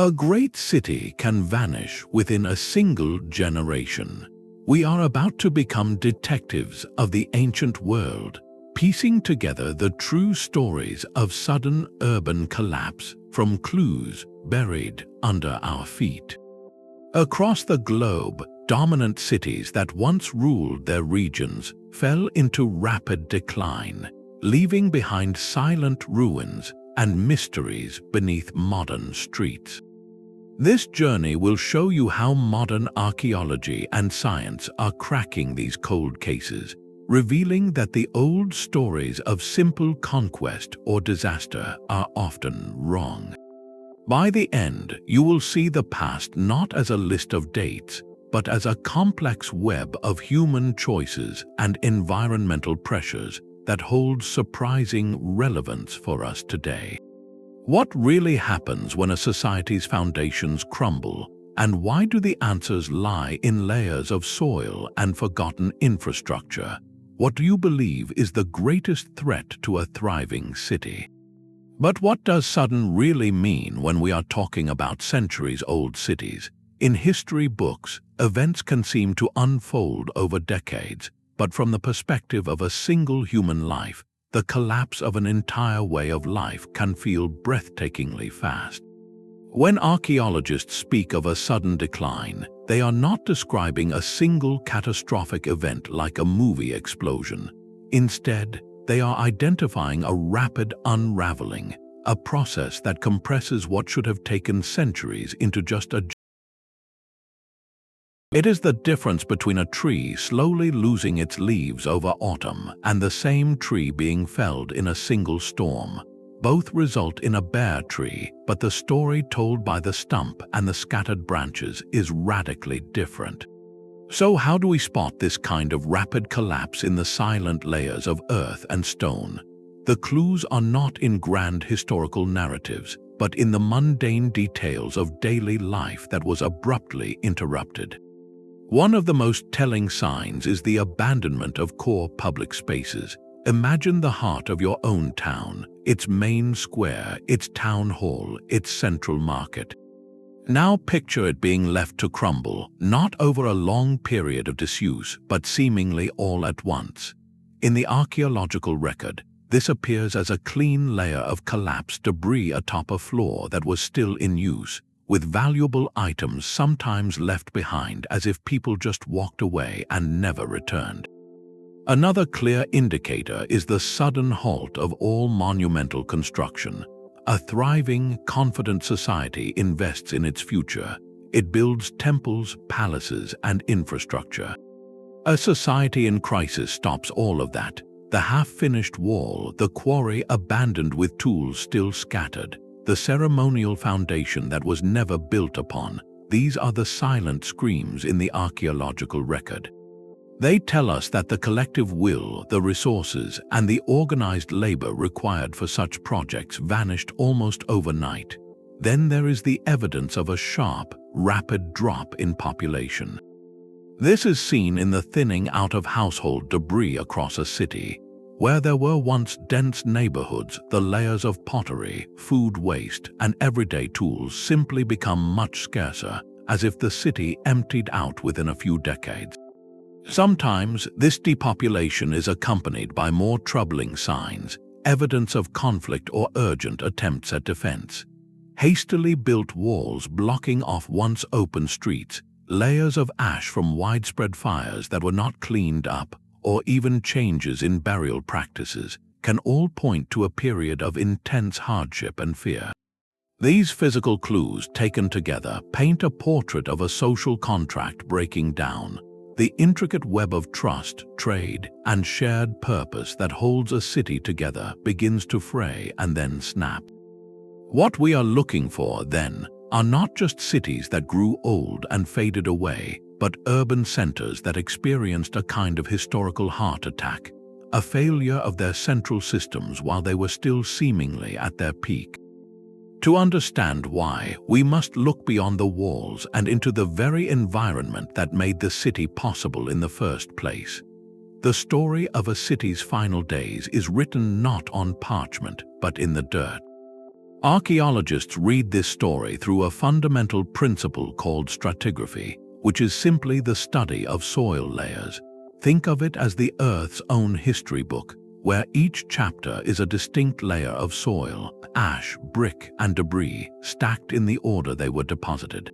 A great city can vanish within a single generation. We are about to become detectives of the ancient world, piecing together the true stories of sudden urban collapse from clues buried under our feet. Across the globe, dominant cities that once ruled their regions fell into rapid decline, leaving behind silent ruins and mysteries beneath modern streets. This journey will show you how modern archaeology and science are cracking these cold cases, revealing that the old stories of simple conquest or disaster are often wrong. By the end, you will see the past not as a list of dates, but as a complex web of human choices and environmental pressures that hold surprising relevance for us today. What really happens when a society's foundations crumble, and why do the answers lie in layers of soil and forgotten infrastructure? What do you believe is the greatest threat to a thriving city? But what does sudden really mean when we are talking about centuries-old cities? In history books, events can seem to unfold over decades, but from the perspective of a single human life, the collapse of an entire way of life can feel breathtakingly fast. When archaeologists speak of a sudden decline, they are not describing a single catastrophic event like a movie explosion. Instead, they are identifying a rapid unraveling, a process that compresses what should have taken centuries into just a. It is the difference between a tree slowly losing its leaves over autumn and the same tree being felled in a single storm. Both result in a bare tree, but the story told by the stump and the scattered branches is radically different. So how do we spot this kind of rapid collapse in the silent layers of earth and stone? The clues are not in grand historical narratives, but in the mundane details of daily life that was abruptly interrupted. One of the most telling signs is the abandonment of core public spaces. Imagine the heart of your own town, its main square, its town hall, its central market. Now picture it being left to crumble, not over a long period of disuse, but seemingly all at once. In the archaeological record, this appears as a clean layer of collapsed debris atop a floor that was still in use, with valuable items sometimes left behind as if people just walked away and never returned. Another clear indicator is the sudden halt of all monumental construction. A thriving, confident society invests in its future. It builds temples, palaces, and infrastructure. A society in crisis stops all of that. The half-finished wall, the quarry abandoned with tools still scattered, the ceremonial foundation that was never built upon. These are the silent screams in the archaeological record. They tell us that the collective will, the resources, and the organized labor required for such projects vanished almost overnight. Then there is the evidence of a sharp, rapid drop in population. This is seen in the thinning out of household debris across a city. Where there were once dense neighborhoods, the layers of pottery, food waste, and everyday tools simply become much scarcer, as if the city emptied out within a few decades. Sometimes, this depopulation is accompanied by more troubling signs, evidence of conflict or urgent attempts at defense. Hastily built walls blocking off once open streets, layers of ash from widespread fires that were not cleaned up, or even changes in burial practices, can all point to a period of intense hardship and fear. These physical clues, taken together, paint a portrait of a social contract breaking down. The intricate web of trust, trade, and shared purpose that holds a city together begins to fray and then snap. What we are looking for, then, are not just cities that grew old and faded away, but urban centers that experienced a kind of historical heart attack, a failure of their central systems while they were still seemingly at their peak. To understand why, we must look beyond the walls and into the very environment that made the city possible in the first place. The story of a city's final days is written not on parchment, but in the dirt. Archaeologists read this story through a fundamental principle called stratigraphy, which is simply the study of soil layers. Think of it as the Earth's own history book, where each chapter is a distinct layer of soil, ash, brick, and debris, stacked in the order they were deposited.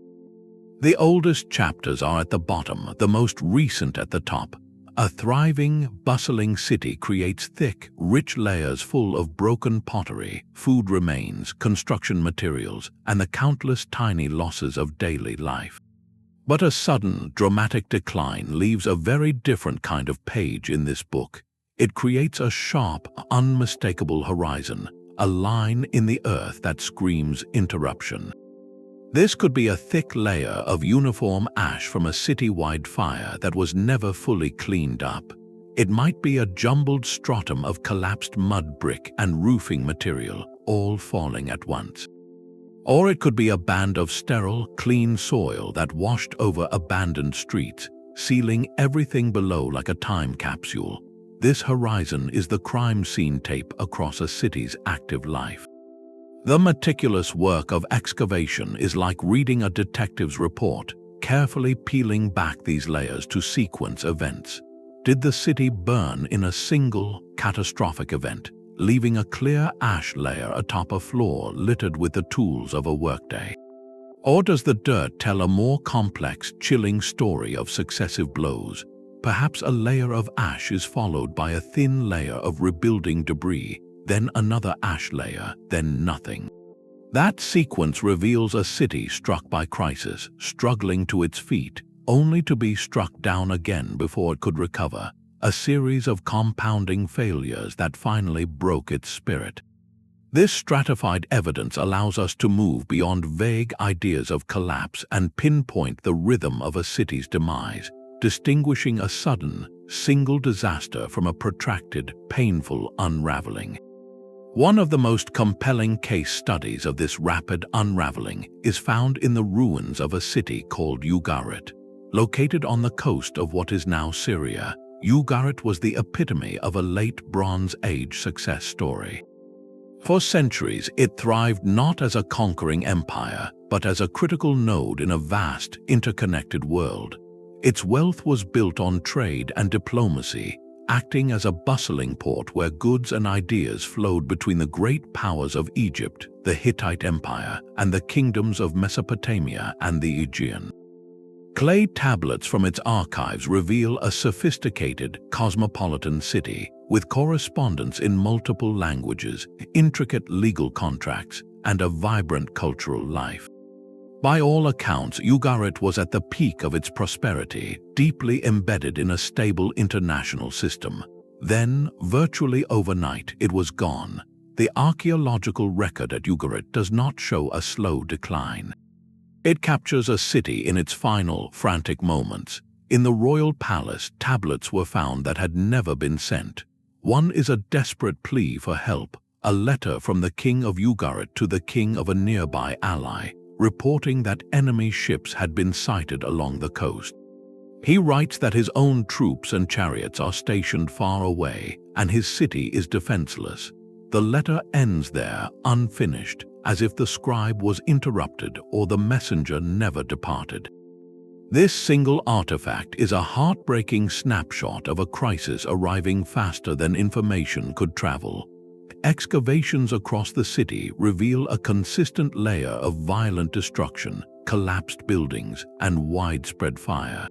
The oldest chapters are at the bottom, the most recent at the top. A thriving, bustling city creates thick, rich layers full of broken pottery, food remains, construction materials, and the countless tiny losses of daily life. But a sudden, dramatic decline leaves a very different kind of page in this book. It creates a sharp, unmistakable horizon, a line in the earth that screams interruption. This could be a thick layer of uniform ash from a city-wide fire that was never fully cleaned up. It might be a jumbled stratum of collapsed mud brick and roofing material, all falling at once. Or it could be a band of sterile, clean soil that washed over abandoned streets, sealing everything below like a time capsule. This horizon is the crime scene tape across a city's active life. The meticulous work of excavation is like reading a detective's report, carefully peeling back these layers to sequence events. Did the city burn in a single, catastrophic event, leaving a clear ash layer atop a floor littered with the tools of a workday? Or does the dirt tell a more complex, chilling story of successive blows? Perhaps a layer of ash is followed by a thin layer of rebuilding debris, then another ash layer, then nothing. That sequence reveals a city struck by crisis, struggling to its feet, only to be struck down again before it could recover, a series of compounding failures that finally broke its spirit. This stratified evidence allows us to move beyond vague ideas of collapse and pinpoint the rhythm of a city's demise, distinguishing a sudden, single disaster from a protracted, painful unraveling. One of the most compelling case studies of this rapid unraveling is found in the ruins of a city called Ugarit. Located on the coast of what is now Syria, Ugarit was the epitome of a late Bronze Age success story. For centuries, it thrived not as a conquering empire, but as a critical node in a vast, interconnected world. Its wealth was built on trade and diplomacy, acting as a bustling port where goods and ideas flowed between the great powers of Egypt, the Hittite Empire, and the kingdoms of Mesopotamia and the Aegean. Clay tablets from its archives reveal a sophisticated, cosmopolitan city, with correspondence in multiple languages, intricate legal contracts, and a vibrant cultural life. By all accounts, Ugarit was at the peak of its prosperity, deeply embedded in a stable international system. Then, virtually overnight, it was gone. The archaeological record at Ugarit does not show a slow decline. It captures a city in its final, frantic moments. In the royal palace, tablets were found that had never been sent. One is a desperate plea for help, a letter from the king of Ugarit to the king of a nearby ally, reporting that enemy ships had been sighted along the coast. He writes that his own troops and chariots are stationed far away, and his city is defenseless. The letter ends there, unfinished, as if the scribe was interrupted or the messenger never departed. This single artifact is a heartbreaking snapshot of a crisis arriving faster than information could travel. Excavations across the city reveal a consistent layer of violent destruction, collapsed buildings, and widespread fire.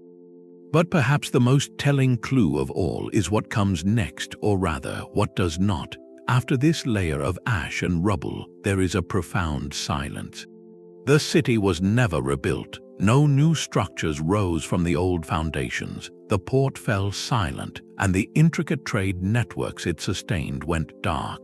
But perhaps the most telling clue of all is what comes next, or rather, what does not. After this layer of ash and rubble, there is a profound silence. The city was never rebuilt. No new structures rose from the old foundations. The port fell silent, and the intricate trade networks it sustained went dark.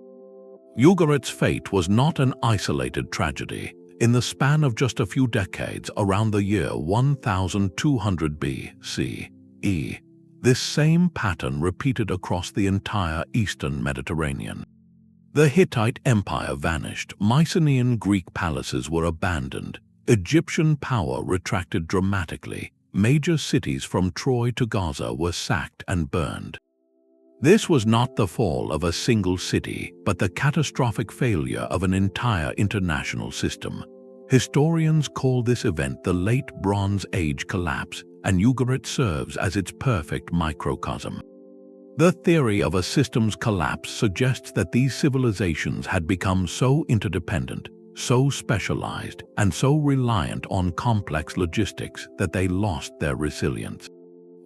Ugarit's fate was not an isolated tragedy. In the span of just a few decades, around the year 1200 BCE, this same pattern repeated across the entire eastern Mediterranean. The Hittite Empire vanished, Mycenaean Greek palaces were abandoned, Egyptian power retracted dramatically, major cities from Troy to Gaza were sacked and burned. This was not the fall of a single city, but the catastrophic failure of an entire international system. Historians call this event the Late Bronze Age collapse, and Ugarit serves as its perfect microcosm. The theory of a system's collapse suggests that these civilizations had become so interdependent, so specialized, and so reliant on complex logistics that they lost their resilience.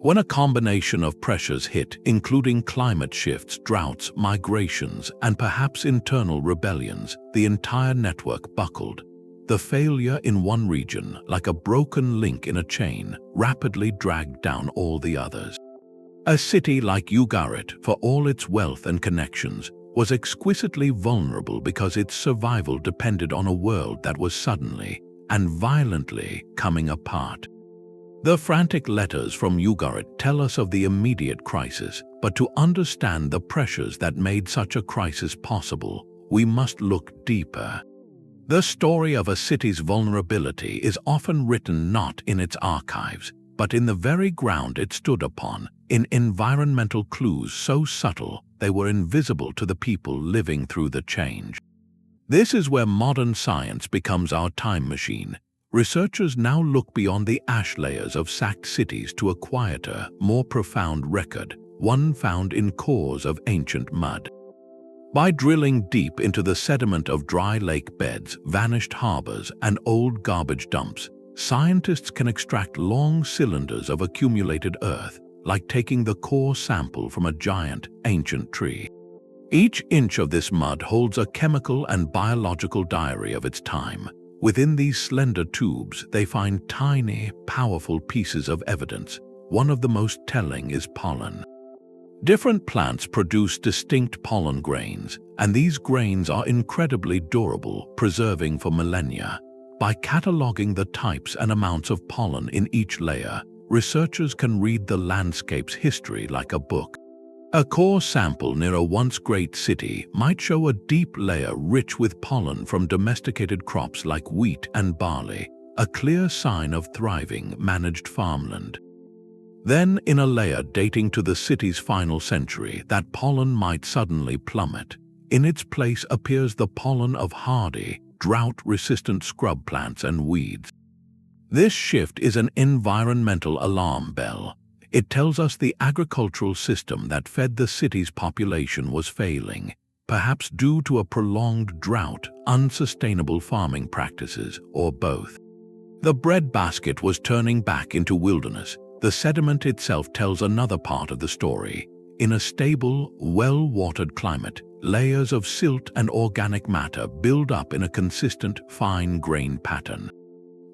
When a combination of pressures hit, including climate shifts, droughts, migrations, and perhaps internal rebellions, the entire network buckled. The failure in one region, like a broken link in a chain, rapidly dragged down all the others. A city like Ugarit, for all its wealth and connections, was exquisitely vulnerable because its survival depended on a world that was suddenly and violently coming apart. The frantic letters from Ugarit tell us of the immediate crisis, but to understand the pressures that made such a crisis possible, we must look deeper. The story of a city's vulnerability is often written not in its archives, but in the very ground it stood upon, in environmental clues so subtle they were invisible to the people living through the change. This is where modern science becomes our time machine. Researchers now look beyond the ash layers of sacked cities to a quieter, more profound record, one found in cores of ancient mud. By drilling deep into the sediment of dry lake beds, vanished harbors, and old garbage dumps, scientists can extract long cylinders of accumulated earth, like taking the core sample from a giant, ancient tree. Each inch of this mud holds a chemical and biological diary of its time. Within these slender tubes, they find tiny, powerful pieces of evidence. One of the most telling is pollen. Different plants produce distinct pollen grains, and these grains are incredibly durable, preserving for millennia. By cataloging the types and amounts of pollen in each layer, researchers can read the landscape's history like a book. A core sample near a once great city might show a deep layer rich with pollen from domesticated crops like wheat and barley, a clear sign of thriving, managed farmland. Then, in a layer dating to the city's final century, that pollen might suddenly plummet. In its place appears the pollen of hardy, drought-resistant scrub plants and weeds. This shift is an environmental alarm bell. It tells us the agricultural system that fed the city's population was failing, perhaps due to a prolonged drought, unsustainable farming practices, or both. The breadbasket was turning back into wilderness. The sediment itself tells another part of the story. In a stable, well-watered climate, layers of silt and organic matter build up in a consistent, fine-grained pattern.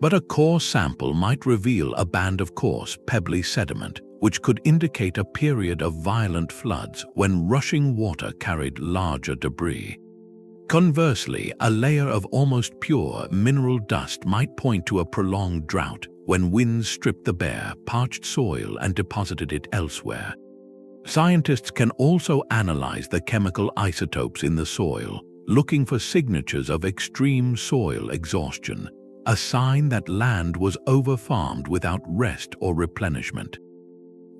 But a core sample might reveal a band of coarse, pebbly sediment, which could indicate a period of violent floods when rushing water carried larger debris. Conversely, a layer of almost pure mineral dust might point to a prolonged drought when winds stripped the bare, parched soil and deposited it elsewhere. Scientists can also analyze the chemical isotopes in the soil, looking for signatures of extreme soil exhaustion, a sign that land was over-farmed without rest or replenishment.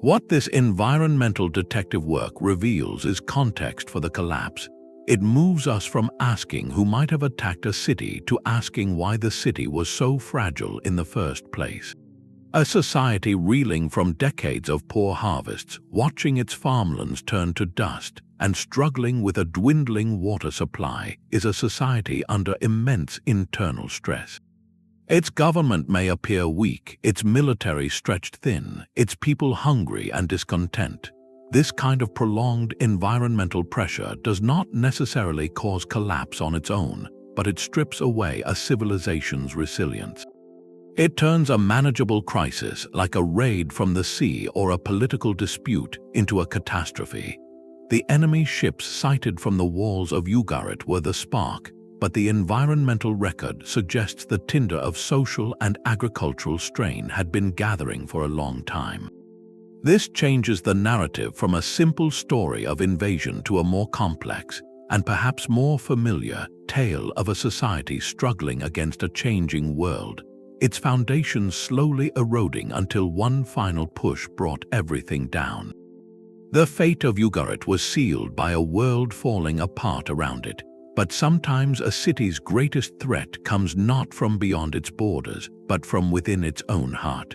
What this environmental detective work reveals is context for the collapse. It moves us from asking who might have attacked a city to asking why the city was so fragile in the first place. A society reeling from decades of poor harvests, watching its farmlands turn to dust, and struggling with a dwindling water supply, is a society under immense internal stress. Its government may appear weak, its military stretched thin, its people hungry and discontent. This kind of prolonged environmental pressure does not necessarily cause collapse on its own, but it strips away a civilization's resilience. It turns a manageable crisis, like a raid from the sea or a political dispute, into a catastrophe. The enemy ships sighted from the walls of Ugarit were the spark, but the environmental record suggests the tinder of social and agricultural strain had been gathering for a long time. This changes the narrative from a simple story of invasion to a more complex, and perhaps more familiar, tale of a society struggling against a changing world, its foundations slowly eroding until one final push brought everything down. The fate of Ugarit was sealed by a world falling apart around it, but sometimes a city's greatest threat comes not from beyond its borders, but from within its own heart.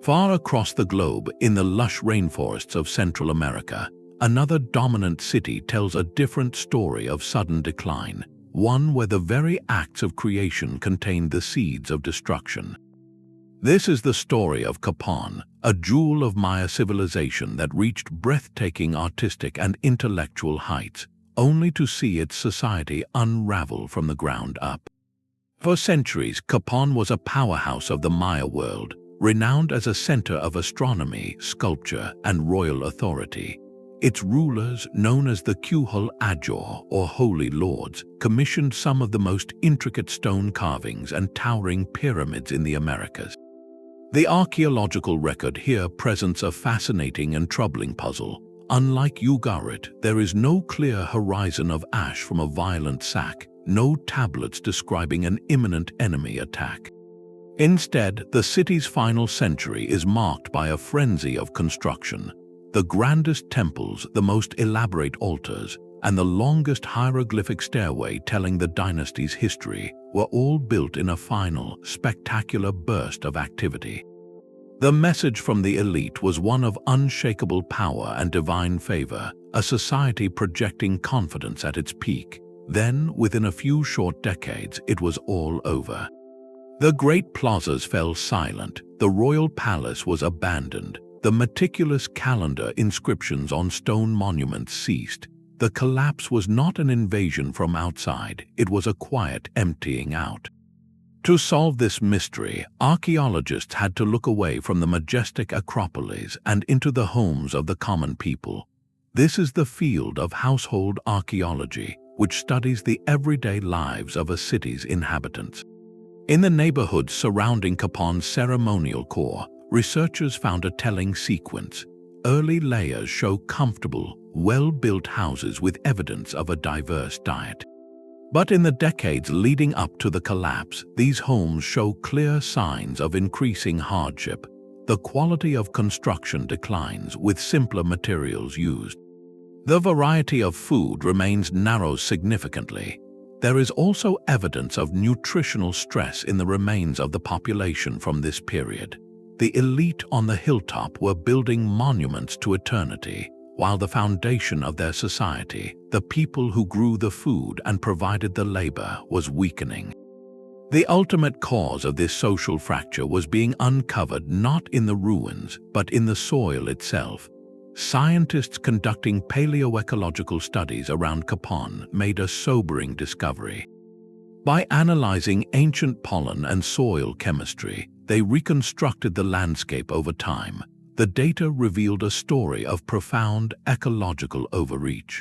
Far across the globe, in the lush rainforests of Central America, another dominant city tells a different story of sudden decline, one where the very acts of creation contained the seeds of destruction. This is the story of Copan, a jewel of Maya civilization that reached breathtaking artistic and intellectual heights, only to see its society unravel from the ground up. For centuries, Copan was a powerhouse of the Maya world, renowned as a center of astronomy, sculpture, and royal authority. Its rulers, known as the Kuhul Ajor, or Holy Lords, commissioned some of the most intricate stone carvings and towering pyramids in the Americas. The archaeological record here presents a fascinating and troubling puzzle. Unlike Ugarit, there is no clear horizon of ash from a violent sack, no tablets describing an imminent enemy attack. Instead, the city's final century is marked by a frenzy of construction. The grandest temples, the most elaborate altars, and the longest hieroglyphic stairway telling the dynasty's history were all built in a final, spectacular burst of activity. The message from the elite was one of unshakable power and divine favor, a society projecting confidence at its peak. Then, within a few short decades, it was all over. The great plazas fell silent, the royal palace was abandoned, the meticulous calendar inscriptions on stone monuments ceased. The collapse was not an invasion from outside, it was a quiet emptying out. To solve this mystery, archaeologists had to look away from the majestic acropolis and into the homes of the common people. This is the field of household archaeology, which studies the everyday lives of a city's inhabitants. In the neighborhoods surrounding Copan's ceremonial core, researchers found a telling sequence. Early layers show comfortable, well-built houses with evidence of a diverse diet. But in the decades leading up to the collapse, these homes show clear signs of increasing hardship. The quality of construction declines with simpler materials used. The variety of food narrows significantly. There is also evidence of nutritional stress in the remains of the population from this period. The elite on the hilltop were building monuments to eternity, while the foundation of their society, the people who grew the food and provided the labor, was weakening. The ultimate cause of this social fracture was being uncovered not in the ruins, but in the soil itself. Scientists conducting paleoecological studies around Copan made a sobering discovery. By analyzing ancient pollen and soil chemistry, they reconstructed the landscape over time. The data revealed a story of profound ecological overreach.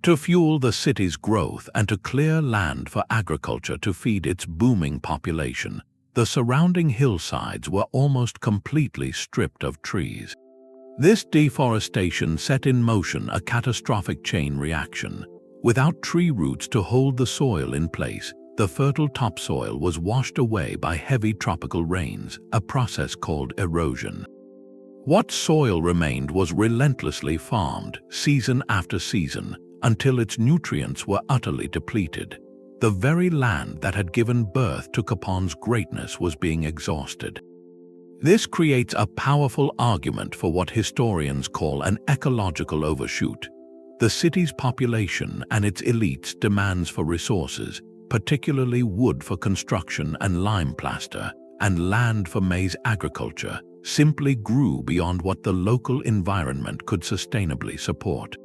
To fuel the city's growth and to clear land for agriculture to feed its booming population, the surrounding hillsides were almost completely stripped of trees. This deforestation set in motion a catastrophic chain reaction. Without tree roots to hold the soil in place, the fertile topsoil was washed away by heavy tropical rains, a process called erosion. What soil remained was relentlessly farmed, season after season, until its nutrients were utterly depleted. The very land that had given birth to Copan's greatness was being exhausted. This creates a powerful argument for what historians call an ecological overshoot. The city's population and its elites' demands for resources, particularly wood for construction and lime plaster, and land for maize agriculture, simply grew beyond what the local environment could sustainably support.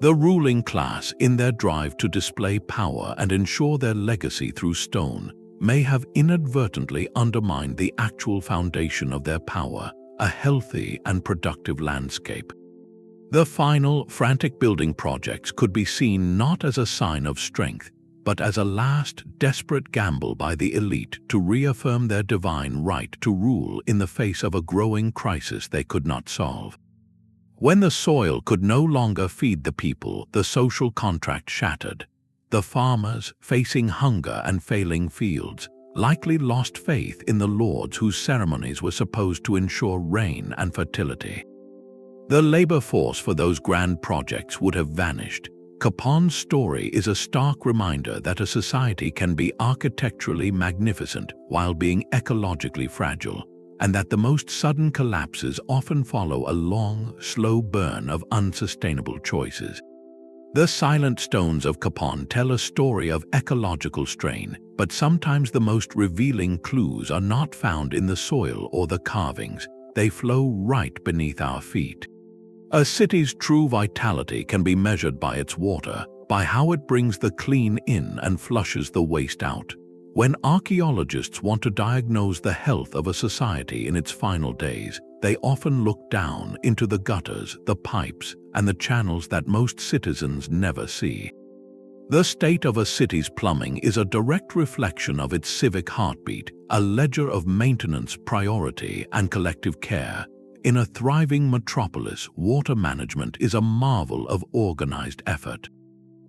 The ruling class, in their drive to display power and ensure their legacy through stone, may have inadvertently undermined the actual foundation of their power, a healthy and productive landscape. The final, frantic building projects could be seen not as a sign of strength, but as a last, desperate gamble by the elite to reaffirm their divine right to rule in the face of a growing crisis they could not solve. When the soil could no longer feed the people, the social contract shattered. The farmers, facing hunger and failing fields, likely lost faith in the lords whose ceremonies were supposed to ensure rain and fertility. The labor force for those grand projects would have vanished. Copan's story is a stark reminder that a society can be architecturally magnificent while being ecologically fragile, and that the most sudden collapses often follow a long, slow burn of unsustainable choices. The silent stones of Copan tell a story of ecological strain, but sometimes the most revealing clues are not found in the soil or the carvings. They flow right beneath our feet. A city's true vitality can be measured by its water, by how it brings the clean in and flushes the waste out. When archaeologists want to diagnose the health of a society in its final days, they often look down into the gutters, the pipes, and the channels that most citizens never see. The state of a city's plumbing is a direct reflection of its civic heartbeat, a ledger of maintenance, priority, and collective care. In a thriving metropolis, water management is a marvel of organized effort.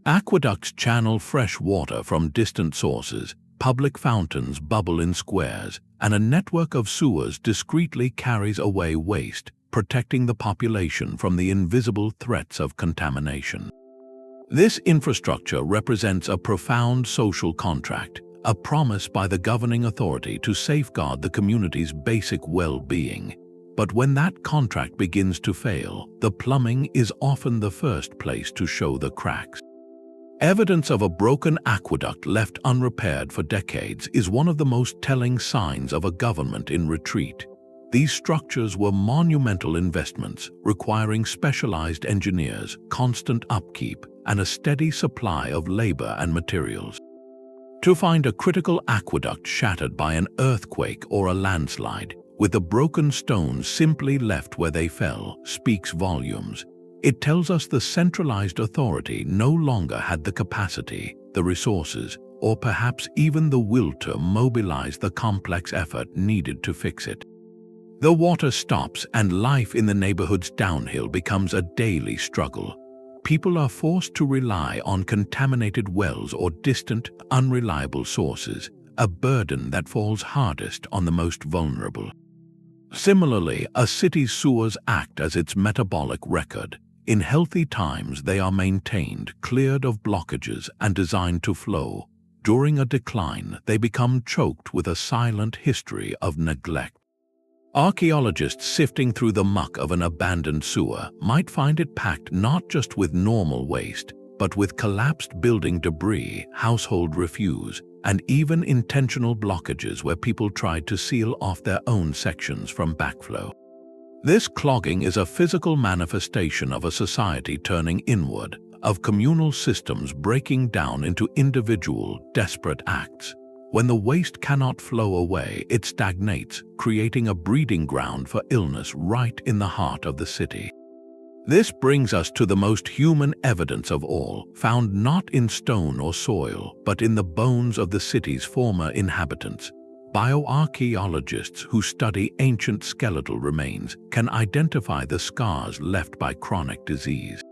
Aqueducts channel fresh water from distant sources, public fountains bubble in squares, and a network of sewers discreetly carries away waste, protecting the population from the invisible threats of contamination. This infrastructure represents a profound social contract, a promise by the governing authority to safeguard the community's basic well-being. But when that contract begins to fail, the plumbing is often the first place to show the cracks. Evidence of a broken aqueduct left unrepaired for decades is one of the most telling signs of a government in retreat. These structures were monumental investments, requiring specialized engineers, constant upkeep, and a steady supply of labor and materials. To find a critical aqueduct shattered by an earthquake or a landslide, with the broken stones simply left where they fell, speaks volumes. It tells us the centralized authority no longer had the capacity, the resources, or perhaps even the will to mobilize the complex effort needed to fix it. The water stops and life in the neighborhood's downhill becomes a daily struggle. People are forced to rely on contaminated wells or distant, unreliable sources, a burden that falls hardest on the most vulnerable. Similarly, a city's sewers act as its metabolic record. In healthy times, they are maintained, cleared of blockages, and designed to flow. During a decline, they become choked with a silent history of neglect. Archaeologists sifting through the muck of an abandoned sewer might find it packed not just with normal waste, but with collapsed building debris, household refuse, and even intentional blockages where people tried to seal off their own sections from backflow. This clogging is a physical manifestation of a society turning inward, of communal systems breaking down into individual, desperate acts. When the waste cannot flow away, it stagnates, creating a breeding ground for illness right in the heart of the city. This brings us to the most human evidence of all, found not in stone or soil, but in the bones of the city's former inhabitants. Bioarchaeologists who study ancient skeletal remains can identify the scars left by chronic disease.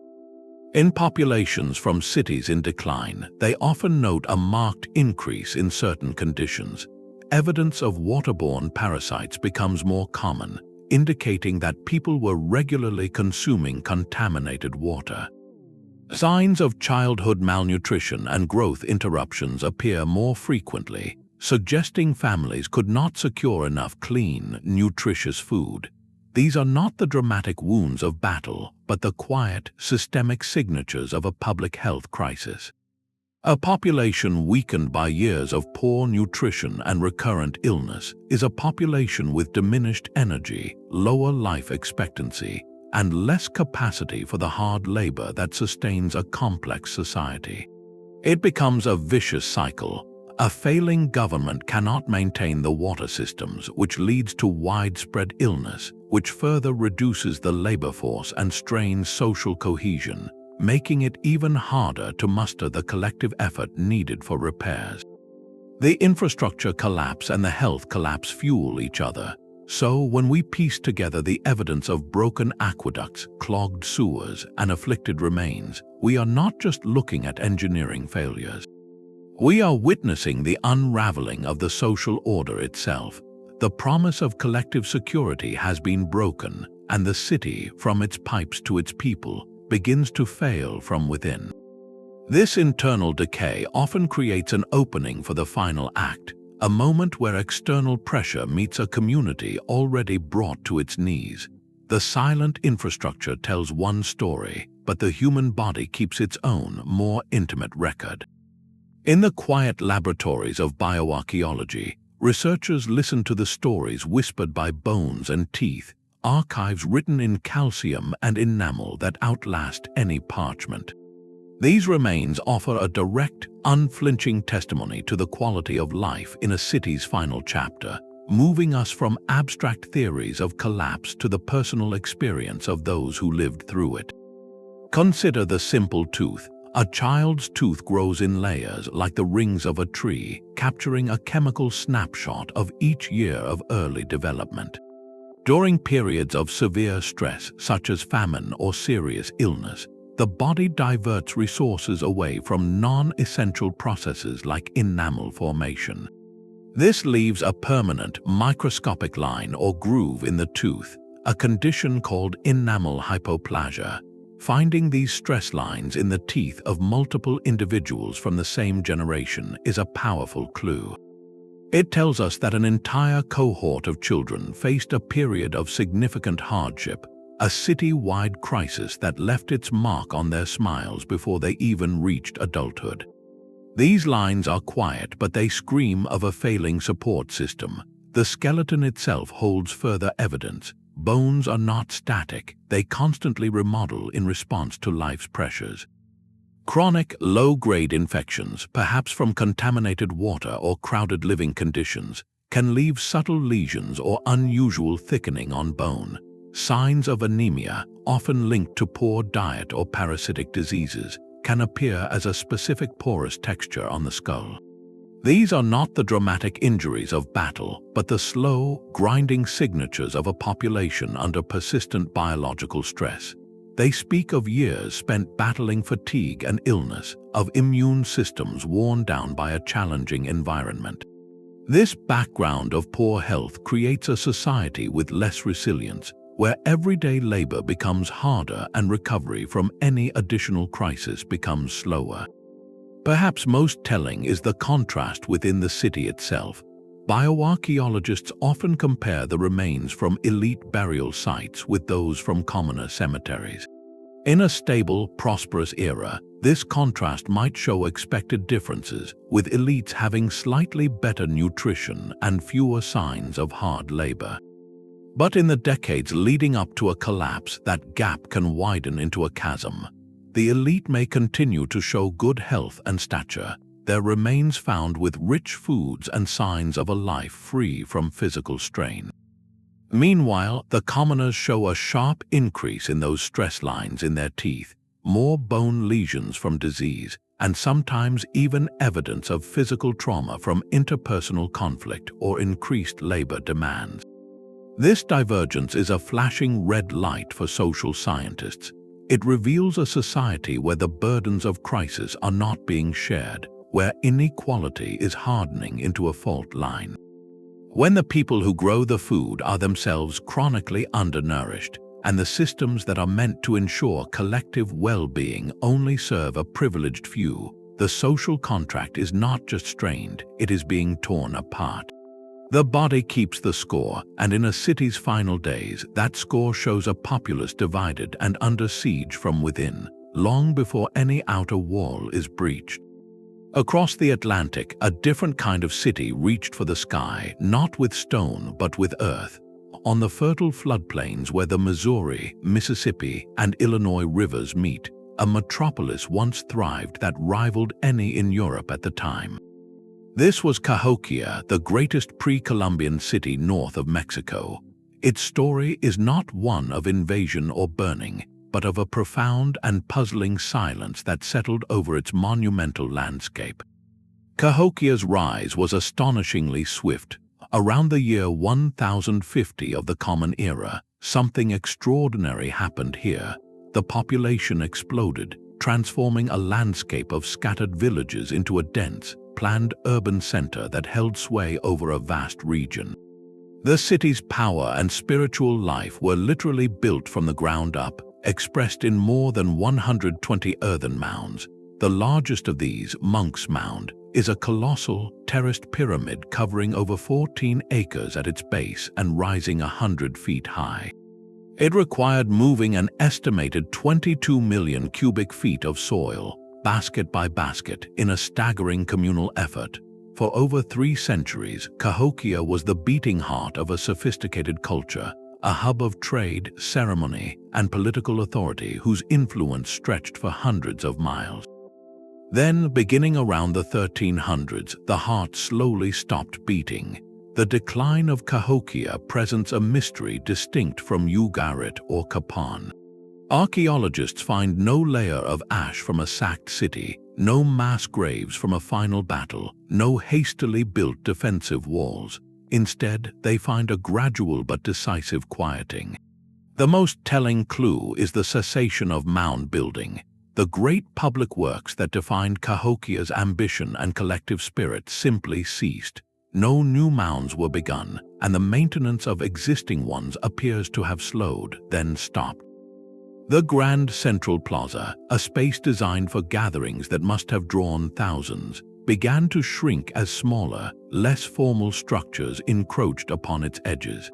In populations from cities in decline, they often note a marked increase in certain conditions. Evidence of waterborne parasites becomes more common, indicating that people were regularly consuming contaminated water. Signs of childhood malnutrition and growth interruptions appear more frequently, suggesting families could not secure enough clean, nutritious food. These are not the dramatic wounds of battle, but the quiet, systemic signatures of a public health crisis. A population weakened by years of poor nutrition and recurrent illness is a population with diminished energy, lower life expectancy, and less capacity for the hard labor that sustains a complex society. It becomes a vicious cycle. A failing government cannot maintain the water systems, which leads to widespread illness, which further reduces the labor force and strains social cohesion, making it even harder to muster the collective effort needed for repairs. The infrastructure collapse and the health collapse fuel each other. So, when we piece together the evidence of broken aqueducts, clogged sewers, and afflicted remains, we are not just looking at engineering failures. We are witnessing the unraveling of the social order itself. The promise of collective security has been broken, and the city, from its pipes to its people, begins to fail from within. This internal decay often creates an opening for the final act, a moment where external pressure meets a community already brought to its knees. The silent infrastructure tells one story, but the human body keeps its own, more intimate record. In the quiet laboratories of bioarchaeology, researchers listen to the stories whispered by bones and teeth, archives written in calcium and enamel that outlast any parchment. These remains offer a direct, unflinching testimony to the quality of life in a city's final chapter, moving us from abstract theories of collapse to the personal experience of those who lived through it. Consider the simple tooth. A child's tooth grows in layers like the rings of a tree, capturing a chemical snapshot of each year of early development. During periods of severe stress, such as famine or serious illness, the body diverts resources away from non-essential processes like enamel formation. This leaves a permanent, microscopic line or groove in the tooth, a condition called enamel hypoplasia. Finding these stress lines in the teeth of multiple individuals from the same generation is a powerful clue. It tells us that an entire cohort of children faced a period of significant hardship, a city-wide crisis that left its mark on their smiles before they even reached adulthood. These lines are quiet, but they scream of a failing support system. The skeleton itself holds further evidence. Bones are not static, they constantly remodel in response to life's pressures. Chronic, low-grade infections, perhaps from contaminated water or crowded living conditions, can leave subtle lesions or unusual thickening on bone. Signs of anemia, often linked to poor diet or parasitic diseases, can appear as a specific porous texture on the skull. These are not the dramatic injuries of battle, but the slow, grinding signatures of a population under persistent biological stress. They speak of years spent battling fatigue and illness, of immune systems worn down by a challenging environment. This background of poor health creates a society with less resilience, where everyday labor becomes harder and recovery from any additional crisis becomes slower. Perhaps most telling is the contrast within the city itself. Bioarchaeologists often compare the remains from elite burial sites with those from commoner cemeteries. In a stable, prosperous era, this contrast might show expected differences, with elites having slightly better nutrition and fewer signs of hard labor. But in the decades leading up to a collapse, that gap can widen into a chasm. The elite may continue to show good health and stature, their remains found with rich foods and signs of a life free from physical strain. Meanwhile, the commoners show a sharp increase in those stress lines in their teeth, more bone lesions from disease, and sometimes even evidence of physical trauma from interpersonal conflict or increased labor demands. This divergence is a flashing red light for social scientists. It reveals a society where the burdens of crisis are not being shared, where inequality is hardening into a fault line. When the people who grow the food are themselves chronically undernourished, and the systems that are meant to ensure collective well-being only serve a privileged few, the social contract is not just strained, it is being torn apart. The body keeps the score, and in a city's final days, that score shows a populace divided and under siege from within, long before any outer wall is breached. Across the Atlantic, a different kind of city reached for the sky, not with stone but with earth. On the fertile floodplains where the Missouri, Mississippi, and Illinois rivers meet, a metropolis once thrived that rivaled any in Europe at the time. This was Cahokia, the greatest pre-Columbian city north of Mexico. Its story is not one of invasion or burning, but of a profound and puzzling silence that settled over its monumental landscape. Cahokia's rise was astonishingly swift. Around the year 1050 of the Common Era, something extraordinary happened here. The population exploded, transforming a landscape of scattered villages into a dense, planned urban center that held sway over a vast region. The city's power and spiritual life were literally built from the ground up, expressed in more than 120 earthen mounds. The largest of these, Monk's Mound, is a colossal, terraced pyramid covering over 14 acres at its base and rising 100 feet high. It required moving an estimated 22 million cubic feet of soil, basket by basket, in a staggering communal effort. For over 3 centuries, Cahokia was the beating heart of a sophisticated culture, a hub of trade, ceremony, and political authority whose influence stretched for hundreds of miles. Then, beginning around the 1300s, the heart slowly stopped beating. The decline of Cahokia presents a mystery distinct from Ugarit or Copan. Archaeologists find no layer of ash from a sacked city, no mass graves from a final battle, no hastily built defensive walls. Instead, they find a gradual but decisive quieting. The most telling clue is the cessation of mound building. The great public works that defined Cahokia's ambition and collective spirit simply ceased. No new mounds were begun, and the maintenance of existing ones appears to have slowed, then stopped. The Grand Central Plaza, a space designed for gatherings that must have drawn thousands, began to shrink as smaller, less formal structures encroached upon its edges.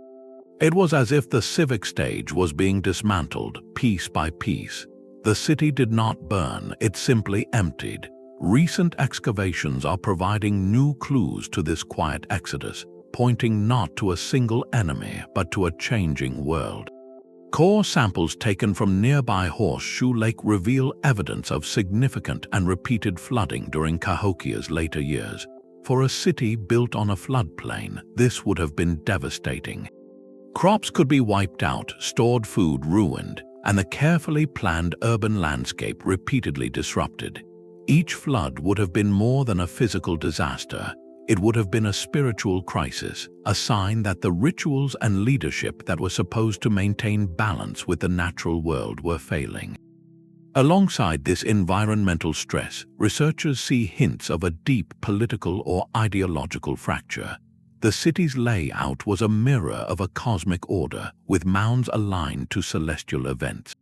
It was as if the civic stage was being dismantled, piece by piece. The city did not burn, it simply emptied. Recent excavations are providing new clues to this quiet exodus, pointing not to a single enemy but to a changing world. Core samples taken from nearby Horseshoe Lake reveal evidence of significant and repeated flooding during Cahokia's later years. For a city built on a floodplain, this would have been devastating. Crops could be wiped out, stored food ruined, and the carefully planned urban landscape repeatedly disrupted. Each flood would have been more than a physical disaster. It would have been a spiritual crisis, a sign that the rituals and leadership that were supposed to maintain balance with the natural world were failing. Alongside this environmental stress, researchers see hints of a deep political or ideological fracture. The city's layout was a mirror of a cosmic order, with mounds aligned to celestial events.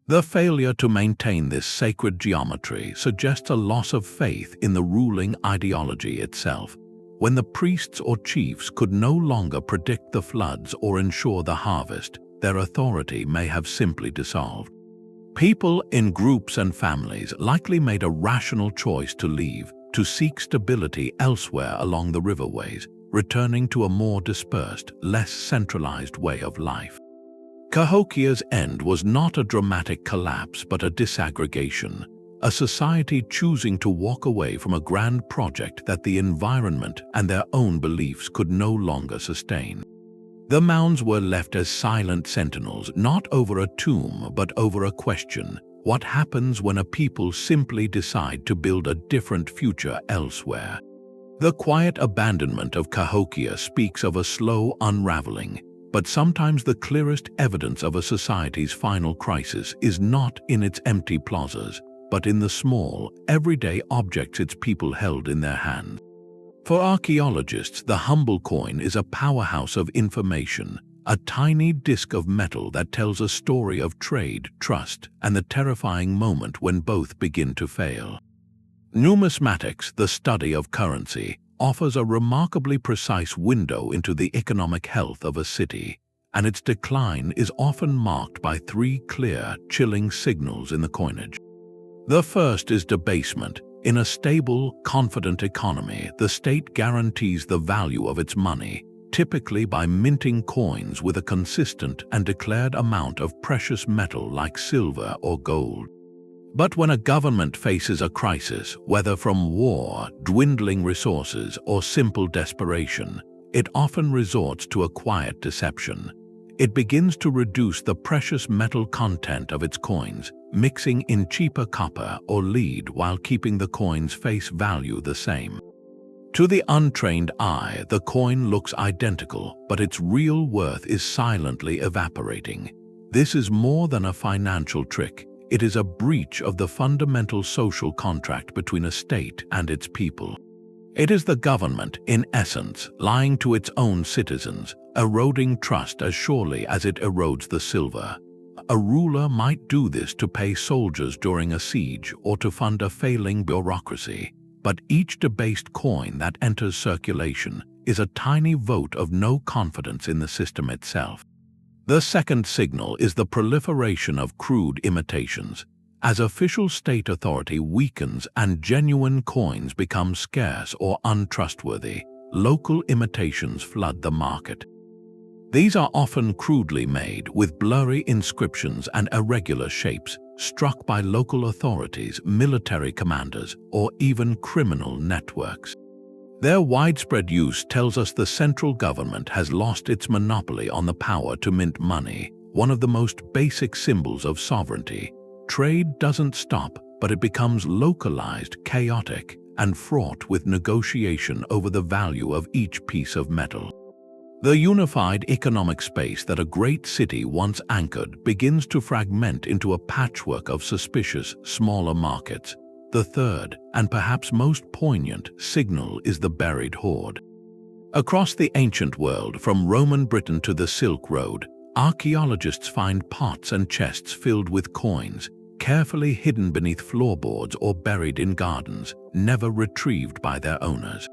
The failure to maintain this sacred geometry suggests a loss of faith in the ruling ideology itself. When the priests or chiefs could no longer predict the floods or ensure the harvest, their authority may have simply dissolved. People in groups and families likely made a rational choice to leave, to seek stability elsewhere along the riverways, returning to a more dispersed, less centralized way of life. Cahokia's end was not a dramatic collapse but a disaggregation, a society choosing to walk away from a grand project that the environment and their own beliefs could no longer sustain. The mounds were left as silent sentinels, not over a tomb but over a question: what happens when a people simply decide to build a different future elsewhere? The quiet abandonment of Cahokia speaks of a slow unraveling, but sometimes the clearest evidence of a society's final crisis is not in its empty plazas, but in the small, everyday objects its people held in their hands. For archaeologists, the humble coin is a powerhouse of information, a tiny disc of metal that tells a story of trade, trust, and the terrifying moment when both begin to fail. Numismatics, the study of currency, offers a remarkably precise window into the economic health of a city, and its decline is often marked by 3 clear, chilling signals in the coinage. The first is debasement. In a stable, confident economy, the state guarantees the value of its money, typically by minting coins with a consistent and declared amount of precious metal like silver or gold. But when a government faces a crisis, whether from war, dwindling resources, or simple desperation, it often resorts to a quiet deception. It begins to reduce the precious metal content of its coins, mixing in cheaper copper or lead while keeping the coin's face value the same. To the untrained eye, the coin looks identical, but its real worth is silently evaporating. This is more than a financial trick. It is a breach of the fundamental social contract between a state and its people. It is the government, in essence, lying to its own citizens, eroding trust as surely as it erodes the silver. A ruler might do this to pay soldiers during a siege or to fund a failing bureaucracy, but each debased coin that enters circulation is a tiny vote of no confidence in the system itself. The second signal is the proliferation of crude imitations. As official state authority weakens and genuine coins become scarce or untrustworthy, local imitations flood the market. These are often crudely made with blurry inscriptions and irregular shapes, struck by local authorities, military commanders, or even criminal networks. Their widespread use tells us the central government has lost its monopoly on the power to mint money, one of the most basic symbols of sovereignty. Trade doesn't stop, but it becomes localized, chaotic, and fraught with negotiation over the value of each piece of metal. The unified economic space that a great city once anchored begins to fragment into a patchwork of suspicious, smaller markets. The third, and perhaps most poignant, signal is the buried hoard. Across the ancient world, from Roman Britain to the Silk Road, archaeologists find pots and chests filled with coins, carefully hidden beneath floorboards or buried in gardens, never retrieved by their owners.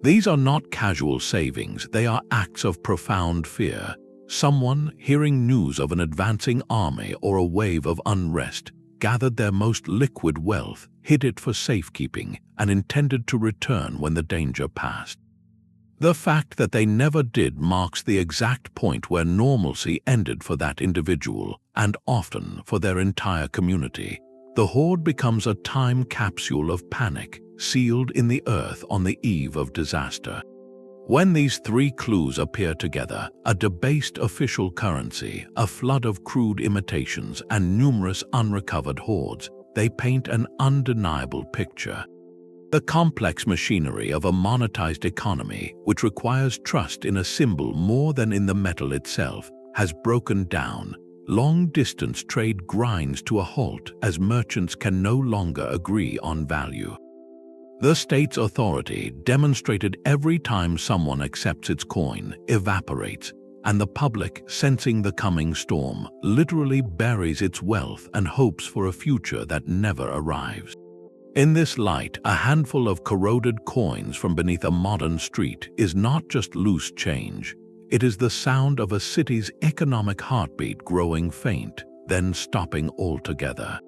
These are not casual savings, they are acts of profound fear. Someone, hearing news of an advancing army or a wave of unrest, gathered their most liquid wealth, hid it for safekeeping, and intended to return when the danger passed. The fact that they never did marks the exact point where normalcy ended for that individual, and often for their entire community. The hoard becomes a time capsule of panic, sealed in the earth on the eve of disaster. When these three clues appear together, a debased official currency, a flood of crude imitations, and numerous unrecovered hoards, they paint an undeniable picture. The complex machinery of a monetized economy, which requires trust in a symbol more than in the metal itself, has broken down. Long-distance trade grinds to a halt as merchants can no longer agree on value. The state's authority, demonstrated every time someone accepts its coin, evaporates, and the public, sensing the coming storm, literally buries its wealth and hopes for a future that never arrives. In this light, a handful of corroded coins from beneath a modern street is not just loose change. It is the sound of a city's economic heartbeat growing faint, then stopping altogether.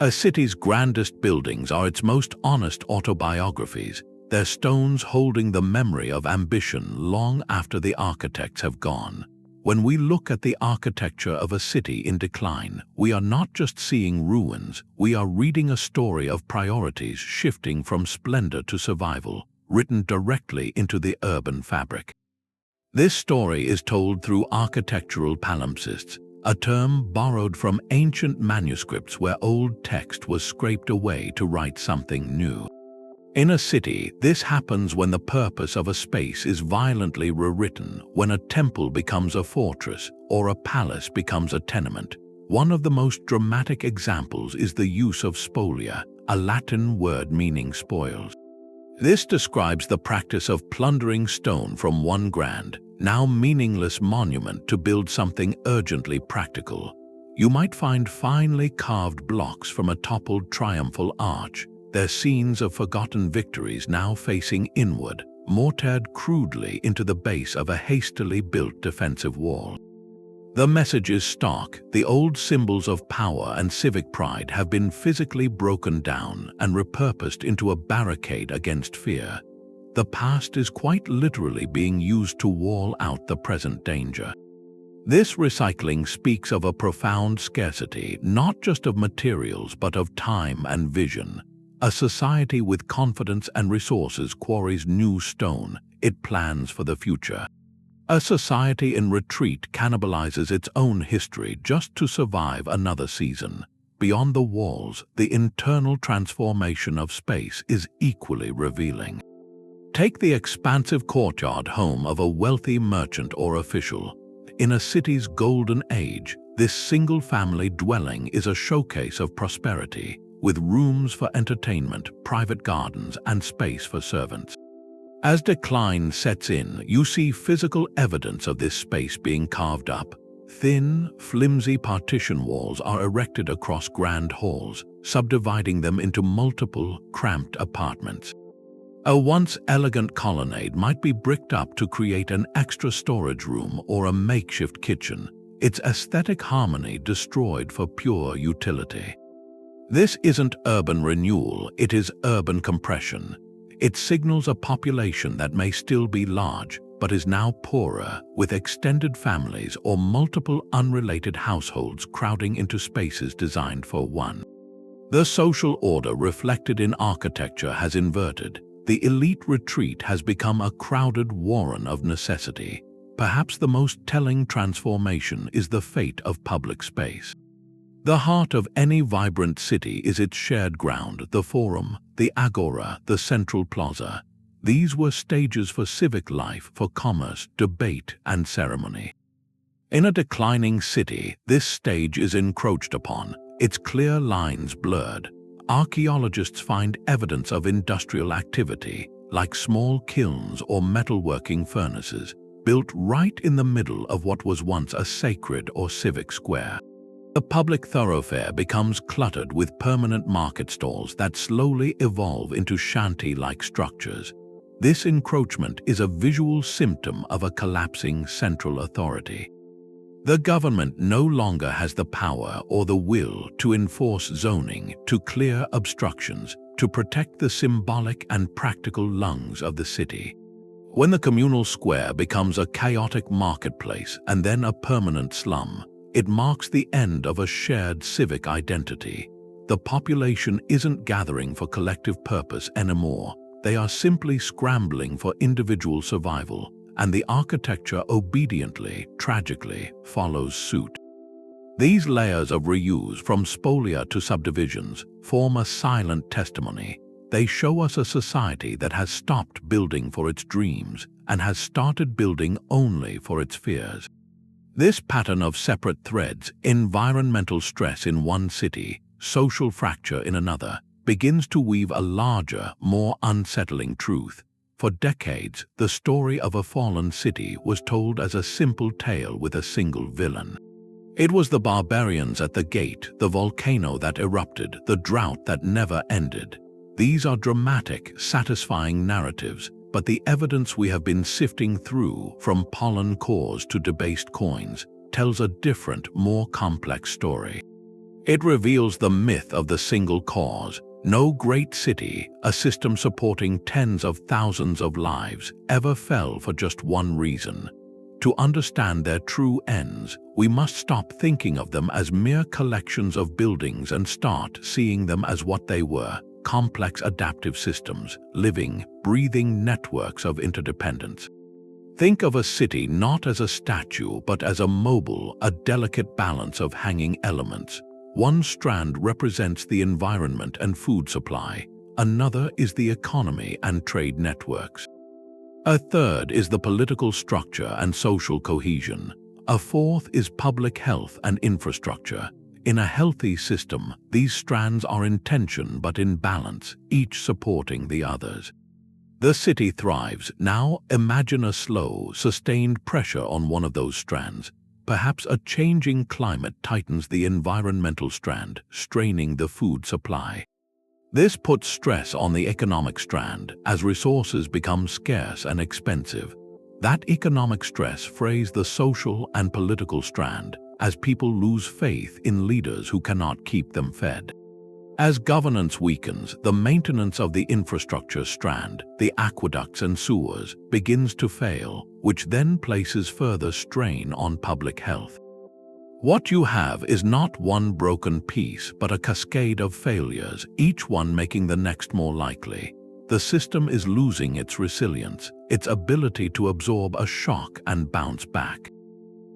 A city's grandest buildings are its most honest autobiographies, their stones holding the memory of ambition long after the architects have gone. When we look at the architecture of a city in decline, we are not just seeing ruins, we are reading a story of priorities shifting from splendor to survival, written directly into the urban fabric. This story is told through architectural palimpsests, a term borrowed from ancient manuscripts where old text was scraped away to write something new. In a city, this happens when the purpose of a space is violently rewritten, when a temple becomes a fortress or a palace becomes a tenement. One of the most dramatic examples is the use of spolia, a Latin word meaning spoils. This describes the practice of plundering stone from one grand, now meaningless monument to build something urgently practical. You might find finely carved blocks from a toppled triumphal arch, their scenes of forgotten victories now facing inward, mortared crudely into the base of a hastily built defensive wall. The message is stark. The old symbols of power and civic pride have been physically broken down and repurposed into a barricade against fear. The past is quite literally being used to wall out the present danger. This recycling speaks of a profound scarcity, not just of materials but of time and vision. A society with confidence and resources quarries new stone, it plans for the future. A society in retreat cannibalizes its own history just to survive another season. Beyond the walls, the internal transformation of space is equally revealing. Take the expansive courtyard home of a wealthy merchant or official. In a city's golden age, this single-family dwelling is a showcase of prosperity, with rooms for entertainment, private gardens, and space for servants. As decline sets in, you see physical evidence of this space being carved up. Thin, flimsy partition walls are erected across grand halls, subdividing them into multiple, cramped apartments. A once elegant colonnade might be bricked up to create an extra storage room or a makeshift kitchen, its aesthetic harmony destroyed for pure utility. This isn't urban renewal, it is urban compression. It signals a population that may still be large, but is now poorer, with extended families or multiple unrelated households crowding into spaces designed for one. The social order reflected in architecture has inverted. The elite retreat has become a crowded warren of necessity. Perhaps the most telling transformation is the fate of public space. The heart of any vibrant city is its shared ground, the forum, the agora, the central plaza. These were stages for civic life, for commerce, debate, and ceremony. In a declining city, this stage is encroached upon, its clear lines blurred. Archaeologists find evidence of industrial activity, like small kilns or metalworking furnaces, built right in the middle of what was once a sacred or civic square. The public thoroughfare becomes cluttered with permanent market stalls that slowly evolve into shanty-like structures. This encroachment is a visual symptom of a collapsing central authority. The government no longer has the power or the will to enforce zoning, to clear obstructions, to protect the symbolic and practical lungs of the city. When the communal square becomes a chaotic marketplace and then a permanent slum, it marks the end of a shared civic identity. The population isn't gathering for collective purpose anymore. They are simply scrambling for individual survival, and the architecture obediently, tragically, follows suit. These layers of reuse, from spolia to subdivisions, form a silent testimony. They show us a society that has stopped building for its dreams and has started building only for its fears. This pattern of separate threads, environmental stress in one city, social fracture in another, begins to weave a larger, more unsettling truth. For decades, the story of a fallen city was told as a simple tale with a single villain. It was the barbarians at the gate, the volcano that erupted, the drought that never ended. These are dramatic, satisfying narratives, but the evidence we have been sifting through, from pollen cores to debased coins, tells a different, more complex story. It reveals the myth of the single cause. No great city, a system supporting tens of thousands of lives, ever fell for just one reason. To understand their true ends, we must stop thinking of them as mere collections of buildings and start seeing them as what they were: complex adaptive systems, living, breathing networks of interdependence. Think of a city not as a statue, but as a mobile, a delicate balance of hanging elements. One strand represents the environment and food supply, another is the economy and trade networks. A third is the political structure and social cohesion. A fourth is public health and infrastructure. In a healthy system, these strands are in tension but in balance, each supporting the others. The city thrives. Now imagine a slow, sustained pressure on one of those strands. Perhaps a changing climate tightens the environmental strand, straining the food supply. This puts stress on the economic strand as resources become scarce and expensive. That economic stress frays the social and political strand as people lose faith in leaders who cannot keep them fed. As governance weakens, the maintenance of the infrastructure strand, the aqueducts and sewers, begins to fail, which then places further strain on public health. What you have is not one broken piece, but a cascade of failures, each one making the next more likely. The system is losing its resilience, its ability to absorb a shock and bounce back.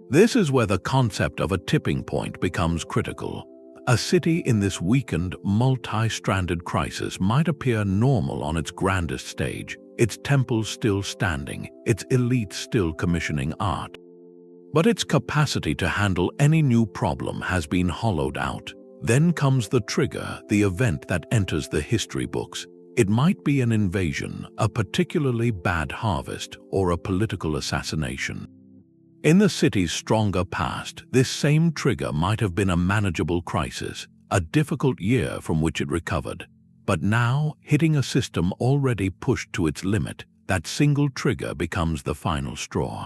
This is where the concept of a tipping point becomes critical. A city in this weakened, multi-stranded crisis might appear normal on its grandest stage, its temples still standing, its elites still commissioning art. But its capacity to handle any new problem has been hollowed out. Then comes the trigger, the event that enters the history books. It might be an invasion, a particularly bad harvest, or a political assassination. In the city's stronger past, this same trigger might have been a manageable crisis, a difficult year from which it recovered. But now, hitting a system already pushed to its limit, that single trigger becomes the final straw.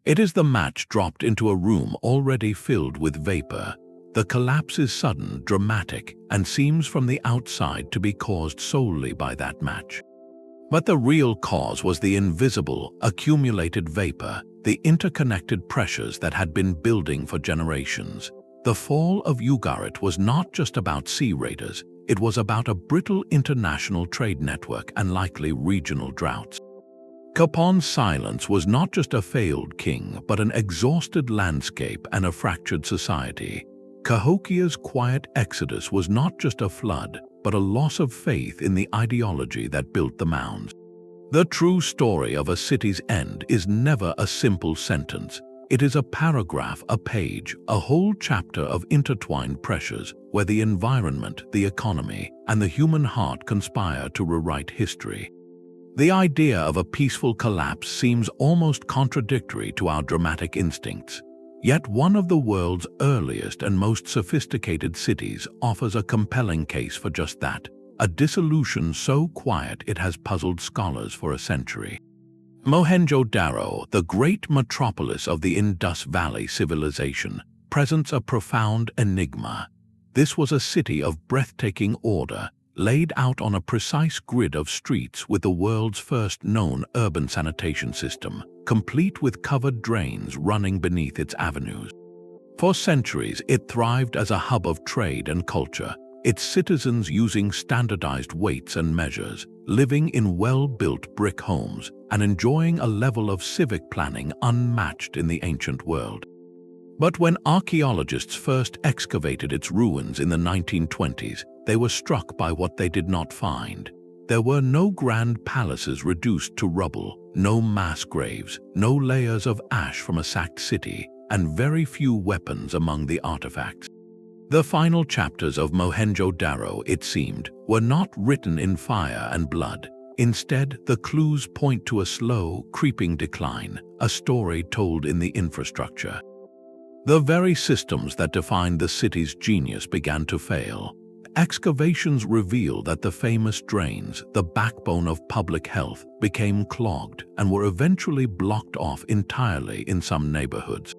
It is the match dropped into a room already filled with vapor. The collapse is sudden, dramatic, and seems from the outside to be caused solely by that match. But the real cause was the invisible, accumulated vapor, the interconnected pressures that had been building for generations. The fall of Ugarit was not just about sea raiders, it was about a brittle international trade network and likely regional droughts. Copan's silence was not just a failed king, but an exhausted landscape and a fractured society. Cahokia's quiet exodus was not just a flood, but a loss of faith in the ideology that built the mounds. The true story of a city's end is never a simple sentence. It is a paragraph, a page, a whole chapter of intertwined pressures where the environment, the economy, and the human heart conspire to rewrite history. The idea of a peaceful collapse seems almost contradictory to our dramatic instincts. Yet one of the world's earliest and most sophisticated cities offers a compelling case for just that, a dissolution so quiet it has puzzled scholars for a century. Mohenjo-daro, the great metropolis of the Indus Valley civilization, presents a profound enigma. This was a city of breathtaking order, laid out on a precise grid of streets with the world's first known urban sanitation system, complete with covered drains running beneath its avenues. For centuries, it thrived as a hub of trade and culture, its citizens using standardized weights and measures, living in well-built brick homes, and enjoying a level of civic planning unmatched in the ancient world. But when archaeologists first excavated its ruins in the 1920s, they were struck by what they did not find. There were no grand palaces reduced to rubble, no mass graves, no layers of ash from a sacked city, and very few weapons among the artifacts. The final chapters of Mohenjo-daro, it seemed, were not written in fire and blood. Instead, the clues point to a slow, creeping decline, a story told in the infrastructure. The very systems that defined the city's genius began to fail. Excavations reveal that the famous drains, the backbone of public health, became clogged and were eventually blocked off entirely in some neighborhoods.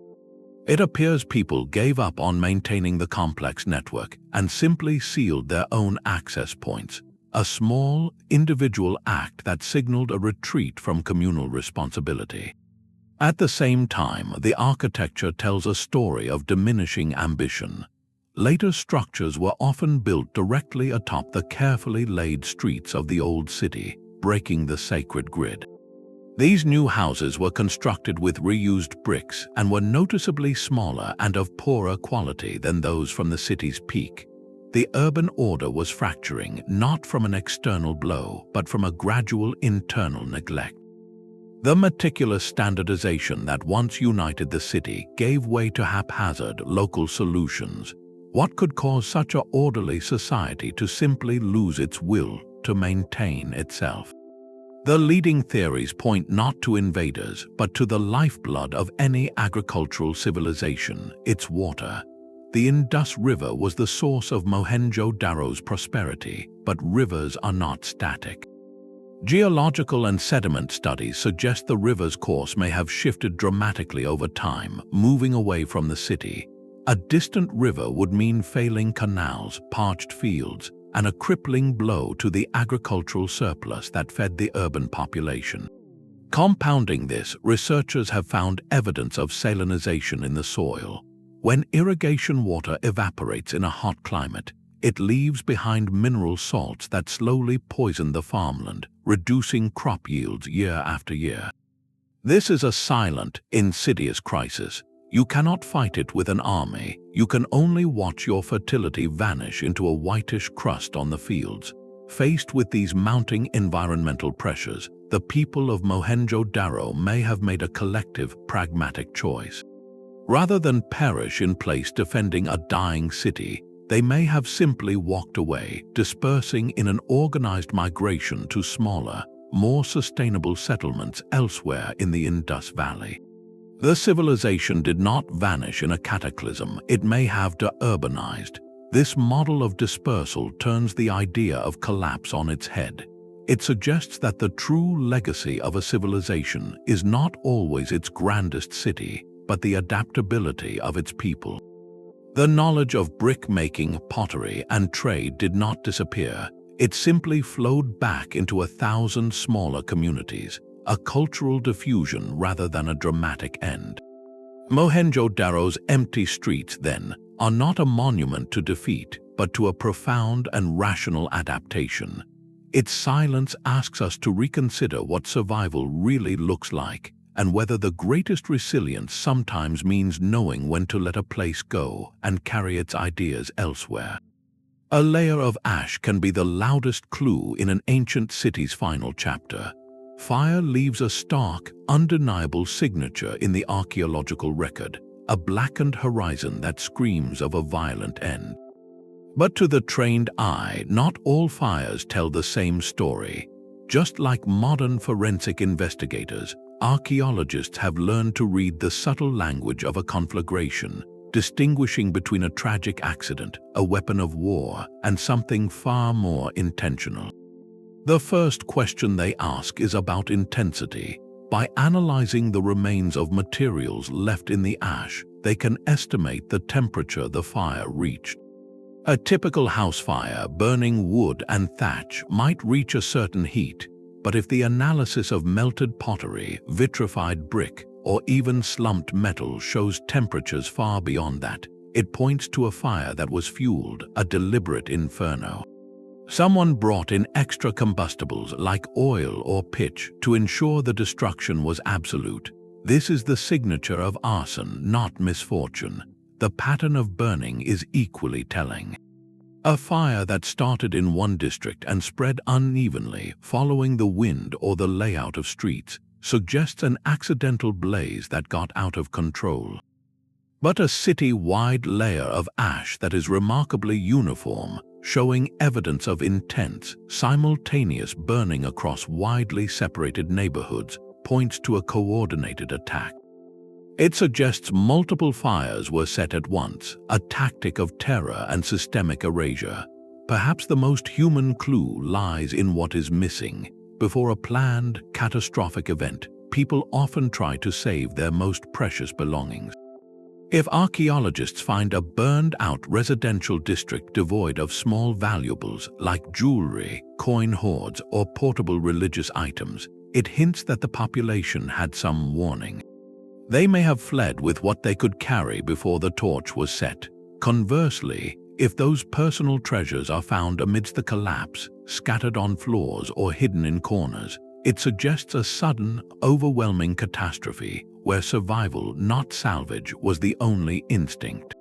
It appears people gave up on maintaining the complex network and simply sealed their own access points, a small, individual act that signaled a retreat from communal responsibility. At the same time, the architecture tells a story of diminishing ambition. Later structures were often built directly atop the carefully laid streets of the old city, breaking the sacred grid. These new houses were constructed with reused bricks and were noticeably smaller and of poorer quality than those from the city's peak. The urban order was fracturing not from an external blow, but from a gradual internal neglect. The meticulous standardization that once united the city gave way to haphazard local solutions. What could cause such an orderly society to simply lose its will to maintain itself? The leading theories point not to invaders, but to the lifeblood of any agricultural civilization, its water. The Indus River was the source of Mohenjo-daro's prosperity, but rivers are not static. Geological and sediment studies suggest the river's course may have shifted dramatically over time, moving away from the city. A distant river would mean failing canals, parched fields, and a crippling blow to the agricultural surplus that fed the urban population. Compounding this, researchers have found evidence of salinization in the soil. When irrigation water evaporates in a hot climate, it leaves behind mineral salts that slowly poison the farmland, reducing crop yields year after year. This is a silent, insidious crisis. You cannot fight it with an army. You can only watch your fertility vanish into a whitish crust on the fields. Faced with these mounting environmental pressures, the people of Mohenjo-daro may have made a collective, pragmatic choice. Rather than perish in place defending a dying city, They may have simply walked away, dispersing in an organized migration to smaller, more sustainable settlements elsewhere in the Indus Valley. The civilization did not vanish in a cataclysm, it may have de-urbanized. This model of dispersal turns the idea of collapse on its head. It suggests that the true legacy of a civilization is not always its grandest city, but the adaptability of its people. The knowledge of brick-making, pottery, and trade did not disappear. It simply flowed back into 1,000 smaller communities, a cultural diffusion rather than a dramatic end. Mohenjo-daro's empty streets, then, are not a monument to defeat, but to a profound and rational adaptation. Its silence asks us to reconsider what survival really looks like, and whether the greatest resilience sometimes means knowing when to let a place go and carry its ideas elsewhere. A layer of ash can be the loudest clue in an ancient city's final chapter. Fire leaves a stark, undeniable signature in the archaeological record, a blackened horizon that screams of a violent end. But to the trained eye, not all fires tell the same story. Just like modern forensic investigators, archaeologists have learned to read the subtle language of a conflagration, distinguishing between a tragic accident, a weapon of war, and something far more intentional. The first question they ask is about intensity. By analyzing the remains of materials left in the ash, they can estimate the temperature the fire reached. A typical house fire burning wood and thatch might reach a certain heat, but if the analysis of melted pottery, vitrified brick, or even slumped metal shows temperatures far beyond that, it points to a fire that was fueled, a deliberate inferno. Someone brought in extra combustibles like oil or pitch to ensure the destruction was absolute. This is the signature of arson, not misfortune. The pattern of burning is equally telling. A fire that started in one district and spread unevenly, following the wind or the layout of streets, suggests an accidental blaze that got out of control. But a city-wide layer of ash that is remarkably uniform, showing evidence of intense, simultaneous burning across widely separated neighborhoods, points to a coordinated attack. It suggests multiple fires were set at once, a tactic of terror and systemic erasure. Perhaps the most human clue lies in what is missing. Before a planned, catastrophic event, people often try to save their most precious belongings. If archaeologists find a burned-out residential district devoid of small valuables like jewelry, coin hoards, or portable religious items, it hints that the population had some warning. They may have fled with what they could carry before the torch was set. Conversely, if those personal treasures are found amidst the collapse, scattered on floors or hidden in corners, it suggests a sudden, overwhelming catastrophe where survival, not salvage, was the only instinct.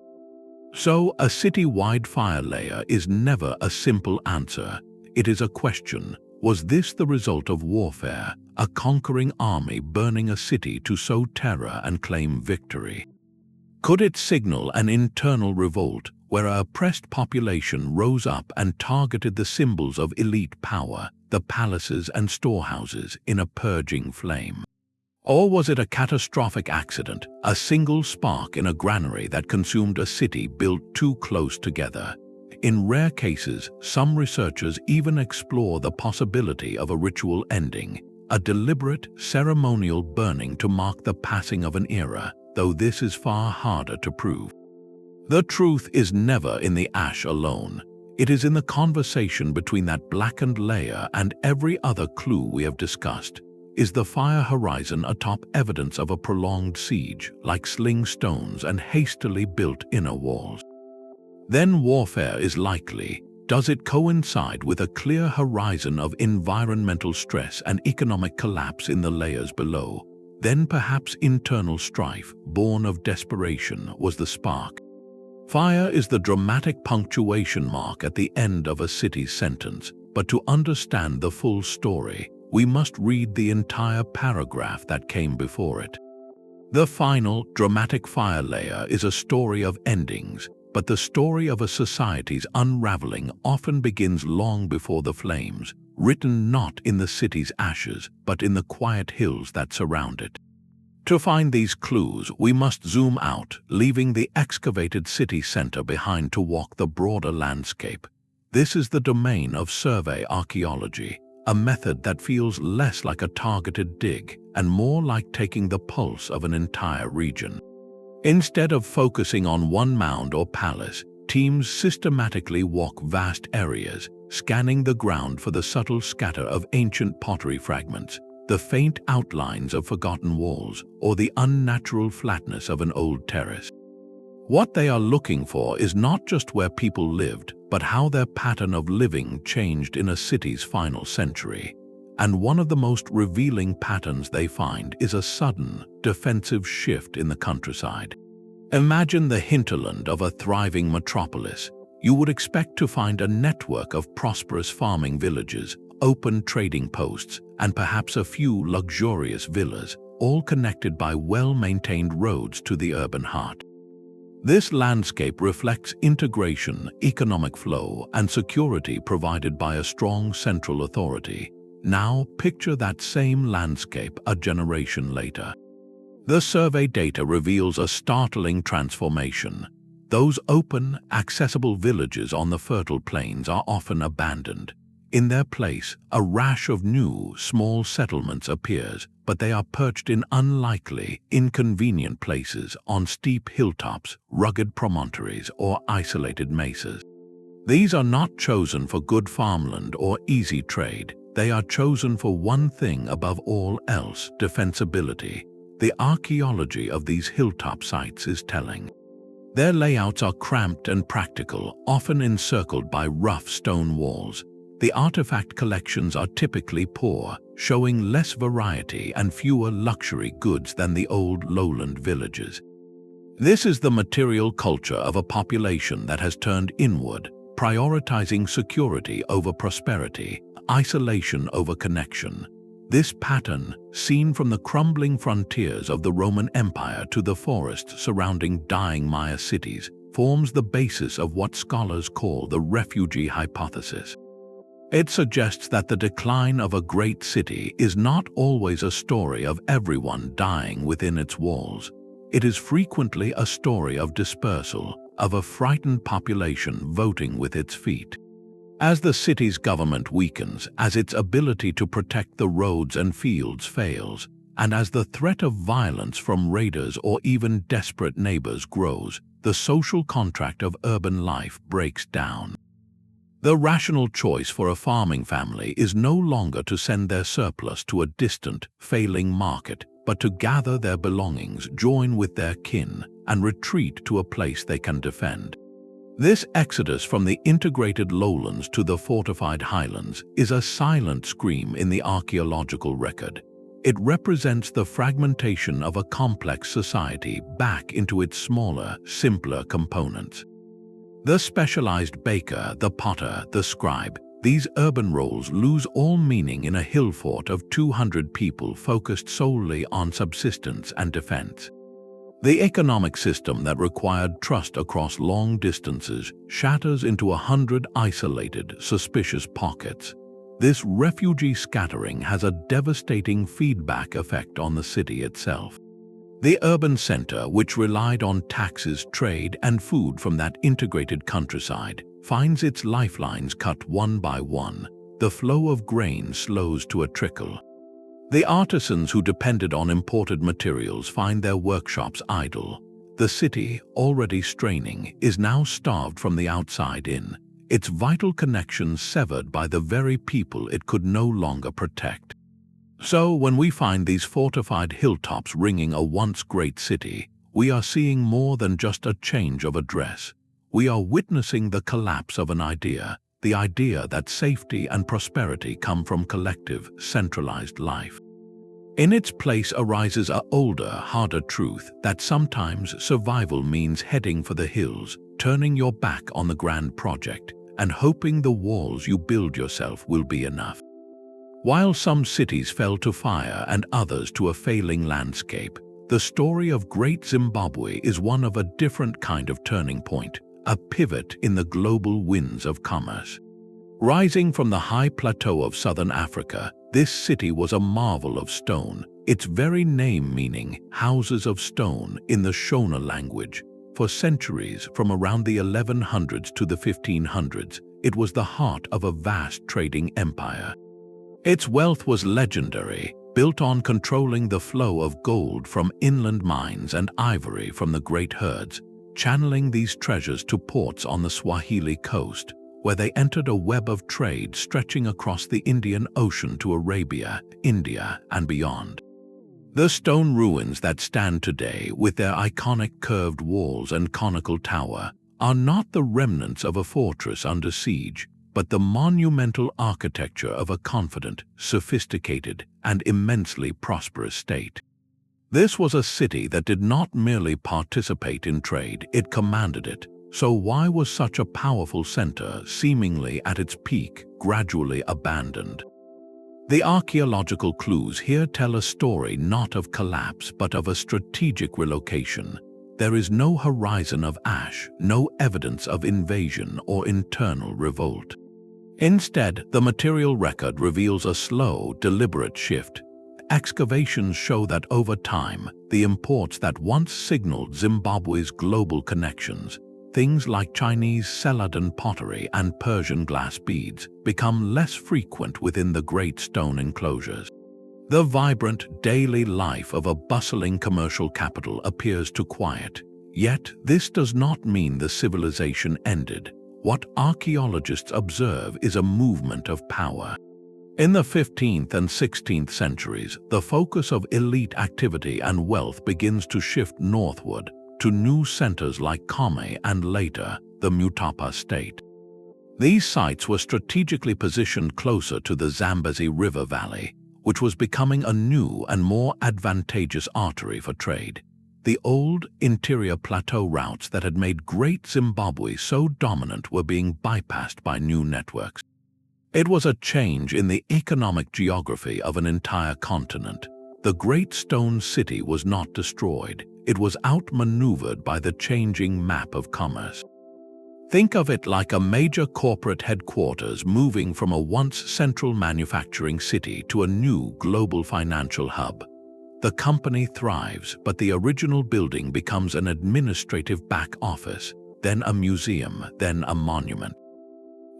So, a city-wide fire layer is never a simple answer. It is a question. Was this the result of warfare, a conquering army burning a city to sow terror and claim victory? Could it signal an internal revolt where an oppressed population rose up and targeted the symbols of elite power, the palaces and storehouses, in a purging flame? Or was it a catastrophic accident, a single spark in a granary that consumed a city built too close together? In rare cases, some researchers even explore the possibility of a ritual ending, a deliberate, ceremonial burning to mark the passing of an era, though this is far harder to prove. The truth is never in the ash alone. It is in the conversation between that blackened layer and every other clue we have discussed. Is the fire horizon atop evidence of a prolonged siege, like sling stones and hastily built inner walls? Then warfare is likely. Does it coincide with a clear horizon of environmental stress and economic collapse in the layers below? Then perhaps internal strife, born of desperation, was the spark. Fire is the dramatic punctuation mark at the end of a city's sentence, but to understand the full story, we must read the entire paragraph that came before it. The final, dramatic fire layer is a story of endings, but the story of a society's unraveling often begins long before the flames, written not in the city's ashes, but in the quiet hills that surround it. To find these clues, we must zoom out, leaving the excavated city center behind to walk the broader landscape. This is the domain of survey archaeology, a method that feels less like a targeted dig and more like taking the pulse of an entire region. Instead of focusing on one mound or palace, teams systematically walk vast areas, scanning the ground for the subtle scatter of ancient pottery fragments, the faint outlines of forgotten walls, or the unnatural flatness of an old terrace. What they are looking for is not just where people lived, but how their pattern of living changed in a city's final century. And one of the most revealing patterns they find is a sudden, defensive shift in the countryside. Imagine the hinterland of a thriving metropolis. You would expect to find a network of prosperous farming villages, open trading posts, and perhaps a few luxurious villas, all connected by well-maintained roads to the urban heart. This landscape reflects integration, economic flow, and security provided by a strong central authority. Now picture that same landscape a generation later. The survey data reveals a startling transformation. Those open, accessible villages on the fertile plains are often abandoned. In their place, a rash of new, small settlements appears, but they are perched in unlikely, inconvenient places on steep hilltops, rugged promontories, or isolated mesas. These are not chosen for good farmland or easy trade. They are chosen for one thing above all else: defensibility. The archaeology of these hilltop sites is telling. Their layouts are cramped and practical, often encircled by rough stone walls. The artifact collections are typically poor, showing less variety and fewer luxury goods than the old lowland villages. This is the material culture of a population that has turned inward, prioritizing security over prosperity, isolation over connection. This pattern, seen from the crumbling frontiers of the Roman Empire to the forests surrounding dying Maya cities, forms the basis of what scholars call the refugee hypothesis. It suggests that the decline of a great city is not always a story of everyone dying within its walls. It is frequently a story of dispersal, of a frightened population voting with its feet. As the city's government weakens, as its ability to protect the roads and fields fails, and as the threat of violence from raiders or even desperate neighbors grows, the social contract of urban life breaks down. The rational choice for a farming family is no longer to send their surplus to a distant, failing market, but to gather their belongings, join with their kin, and retreat to a place they can defend. This exodus from the integrated lowlands to the fortified highlands is a silent scream in the archaeological record. It represents the fragmentation of a complex society back into its smaller, simpler components. The specialized baker, the potter, the scribe, these urban roles lose all meaning in a hill fort of 200 people focused solely on subsistence and defense. The economic system that required trust across long distances shatters into 100 isolated, suspicious pockets. This refugee scattering has a devastating feedback effect on the city itself. The urban center, which relied on taxes, trade, and food from that integrated countryside, finds its lifelines cut one by one. The flow of grain slows to a trickle. The artisans who depended on imported materials find their workshops idle. The city, already straining, is now starved from the outside in, its vital connections severed by the very people it could no longer protect. So, when we find these fortified hilltops ringing a once great city, we are seeing more than just a change of address. We are witnessing the collapse of an idea, the idea that safety and prosperity come from collective, centralized life. In its place arises an older, harder truth that sometimes survival means heading for the hills, turning your back on the grand project, and hoping the walls you build yourself will be enough. While some cities fell to fire and others to a failing landscape, the story of Great Zimbabwe is one of a different kind of turning point, a pivot in the global winds of commerce. Rising from the high plateau of southern Africa, this city was a marvel of stone, its very name meaning houses of stone in the Shona language. For centuries, from around the 1100s to the 1500s, it was the heart of a vast trading empire. Its wealth was legendary, built on controlling the flow of gold from inland mines and ivory from the great herds, channeling these treasures to ports on the Swahili coast, where they entered a web of trade stretching across the Indian Ocean to Arabia, India, and beyond. The stone ruins that stand today, with their iconic curved walls and conical tower, are not the remnants of a fortress under siege, but the monumental architecture of a confident, sophisticated, and immensely prosperous state. This was a city that did not merely participate in trade, it commanded it. So why was such a powerful center, seemingly at its peak, gradually abandoned? The archaeological clues here tell a story not of collapse but of a strategic relocation. There is no horizon of ash, no evidence of invasion or internal revolt. Instead, the material record reveals a slow, deliberate shift. Excavations show that over time, the imports that once signaled Zimbabwe's global connections, things like Chinese celadon pottery and Persian glass beads, become less frequent within the great stone enclosures. The vibrant daily life of a bustling commercial capital appears to quiet. Yet, this does not mean the civilization ended. What archaeologists observe is a movement of power. In the 15th and 16th centuries, the focus of elite activity and wealth begins to shift northward, to new centers like Kome and later, the Mutapa state. These sites were strategically positioned closer to the Zambezi River Valley, which was becoming a new and more advantageous artery for trade. The old interior plateau routes that had made Great Zimbabwe so dominant were being bypassed by new networks. It was a change in the economic geography of an entire continent. The Great Stone City was not destroyed. It was outmaneuvered by the changing map of commerce. Think of it like a major corporate headquarters moving from a once central manufacturing city to a new global financial hub. The company thrives, but the original building becomes an administrative back office, then a museum, then a monument.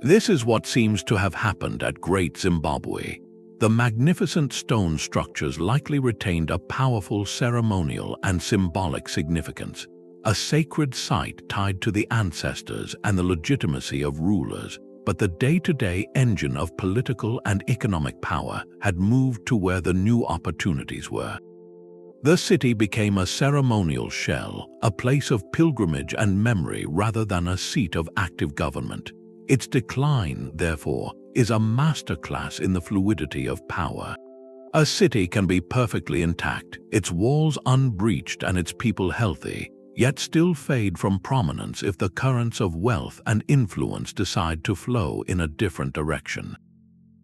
This is what seems to have happened at Great Zimbabwe. The magnificent stone structures likely retained a powerful ceremonial and symbolic significance, a sacred site tied to the ancestors and the legitimacy of rulers, but the day-to-day engine of political and economic power had moved to where the new opportunities were. The city became a ceremonial shell, a place of pilgrimage and memory rather than a seat of active government. Its decline, therefore, is a masterclass in the fluidity of power. A city can be perfectly intact, its walls unbreached and its people healthy, yet still fade from prominence if the currents of wealth and influence decide to flow in a different direction.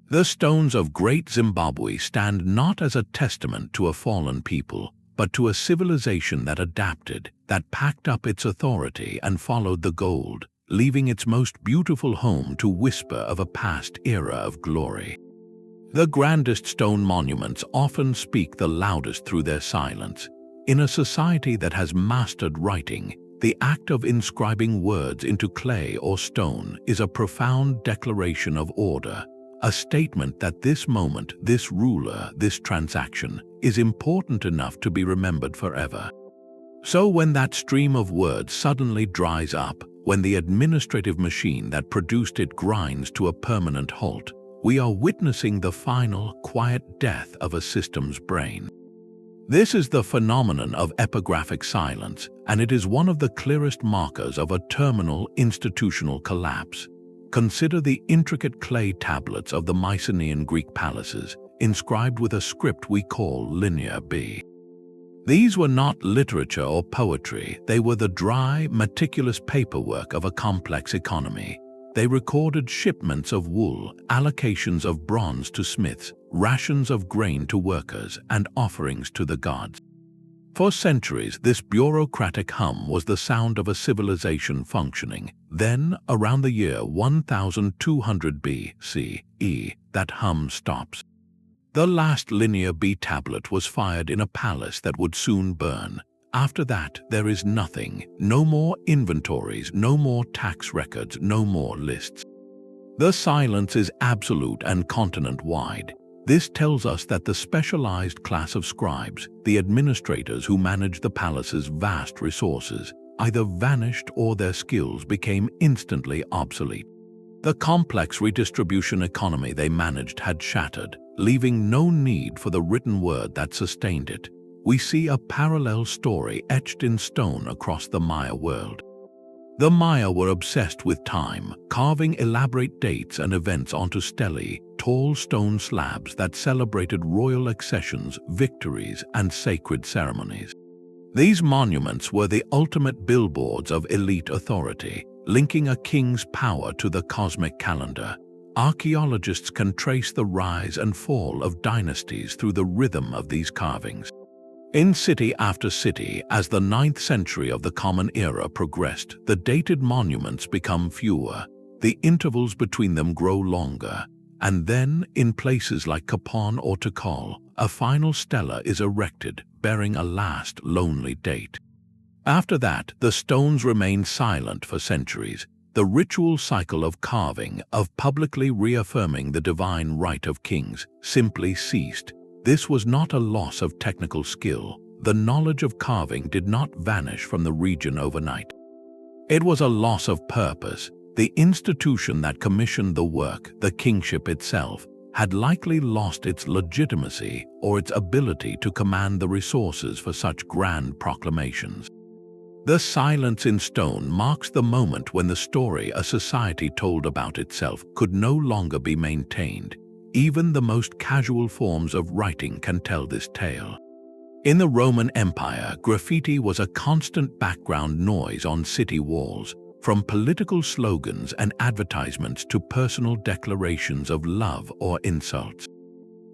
The stones of Great Zimbabwe stand not as a testament to a fallen people, but to a civilization that adapted, that packed up its authority and followed the gold, leaving its most beautiful home to whisper of a past era of glory. The grandest stone monuments often speak the loudest through their silence. In a society that has mastered writing, the act of inscribing words into clay or stone is a profound declaration of order, a statement that this moment, this ruler, this transaction is important enough to be remembered forever. So when that stream of words suddenly dries up, when the administrative machine that produced it grinds to a permanent halt, we are witnessing the final, quiet death of a system's brain. This is the phenomenon of epigraphic silence, and it is one of the clearest markers of a terminal institutional collapse. Consider the intricate clay tablets of the Mycenaean Greek palaces, inscribed with a script we call Linear B. These were not literature or poetry, they were the dry, meticulous paperwork of a complex economy. They recorded shipments of wool, allocations of bronze to smiths, rations of grain to workers, and offerings to the gods. For centuries, this bureaucratic hum was the sound of a civilization functioning. Then, around the year 1200 BCE, that hum stops. The last linear B tablet was fired in a palace that would soon burn. After that, there is nothing. No more inventories, no more tax records, no more lists. The silence is absolute and continent-wide. This tells us that the specialized class of scribes, the administrators who managed the palace's vast resources, either vanished or their skills became instantly obsolete. The complex redistribution economy they managed had shattered, leaving no need for the written word that sustained it. We see a parallel story etched in stone across the Maya world. The Maya were obsessed with time, carving elaborate dates and events onto stelae, tall stone slabs that celebrated royal accessions, victories, and sacred ceremonies. These monuments were the ultimate billboards of elite authority, linking a king's power to the cosmic calendar. Archaeologists can trace the rise and fall of dynasties through the rhythm of these carvings. In city after city, as the 9th century of the Common Era progressed, the dated monuments become fewer. The intervals between them grow longer. And then, in places like Copan or Tikal, a final stela is erected, bearing a last lonely date. After that, the stones remain silent for centuries. The ritual cycle of carving, of publicly reaffirming the divine right of kings, simply ceased. This was not a loss of technical skill. The knowledge of carving did not vanish from the region overnight. It was a loss of purpose. The institution that commissioned the work, the kingship itself, had likely lost its legitimacy or its ability to command the resources for such grand proclamations. The silence in stone marks the moment when the story a society told about itself could no longer be maintained. Even the most casual forms of writing can tell this tale. In the Roman Empire, graffiti was a constant background noise on city walls, from political slogans and advertisements to personal declarations of love or insults.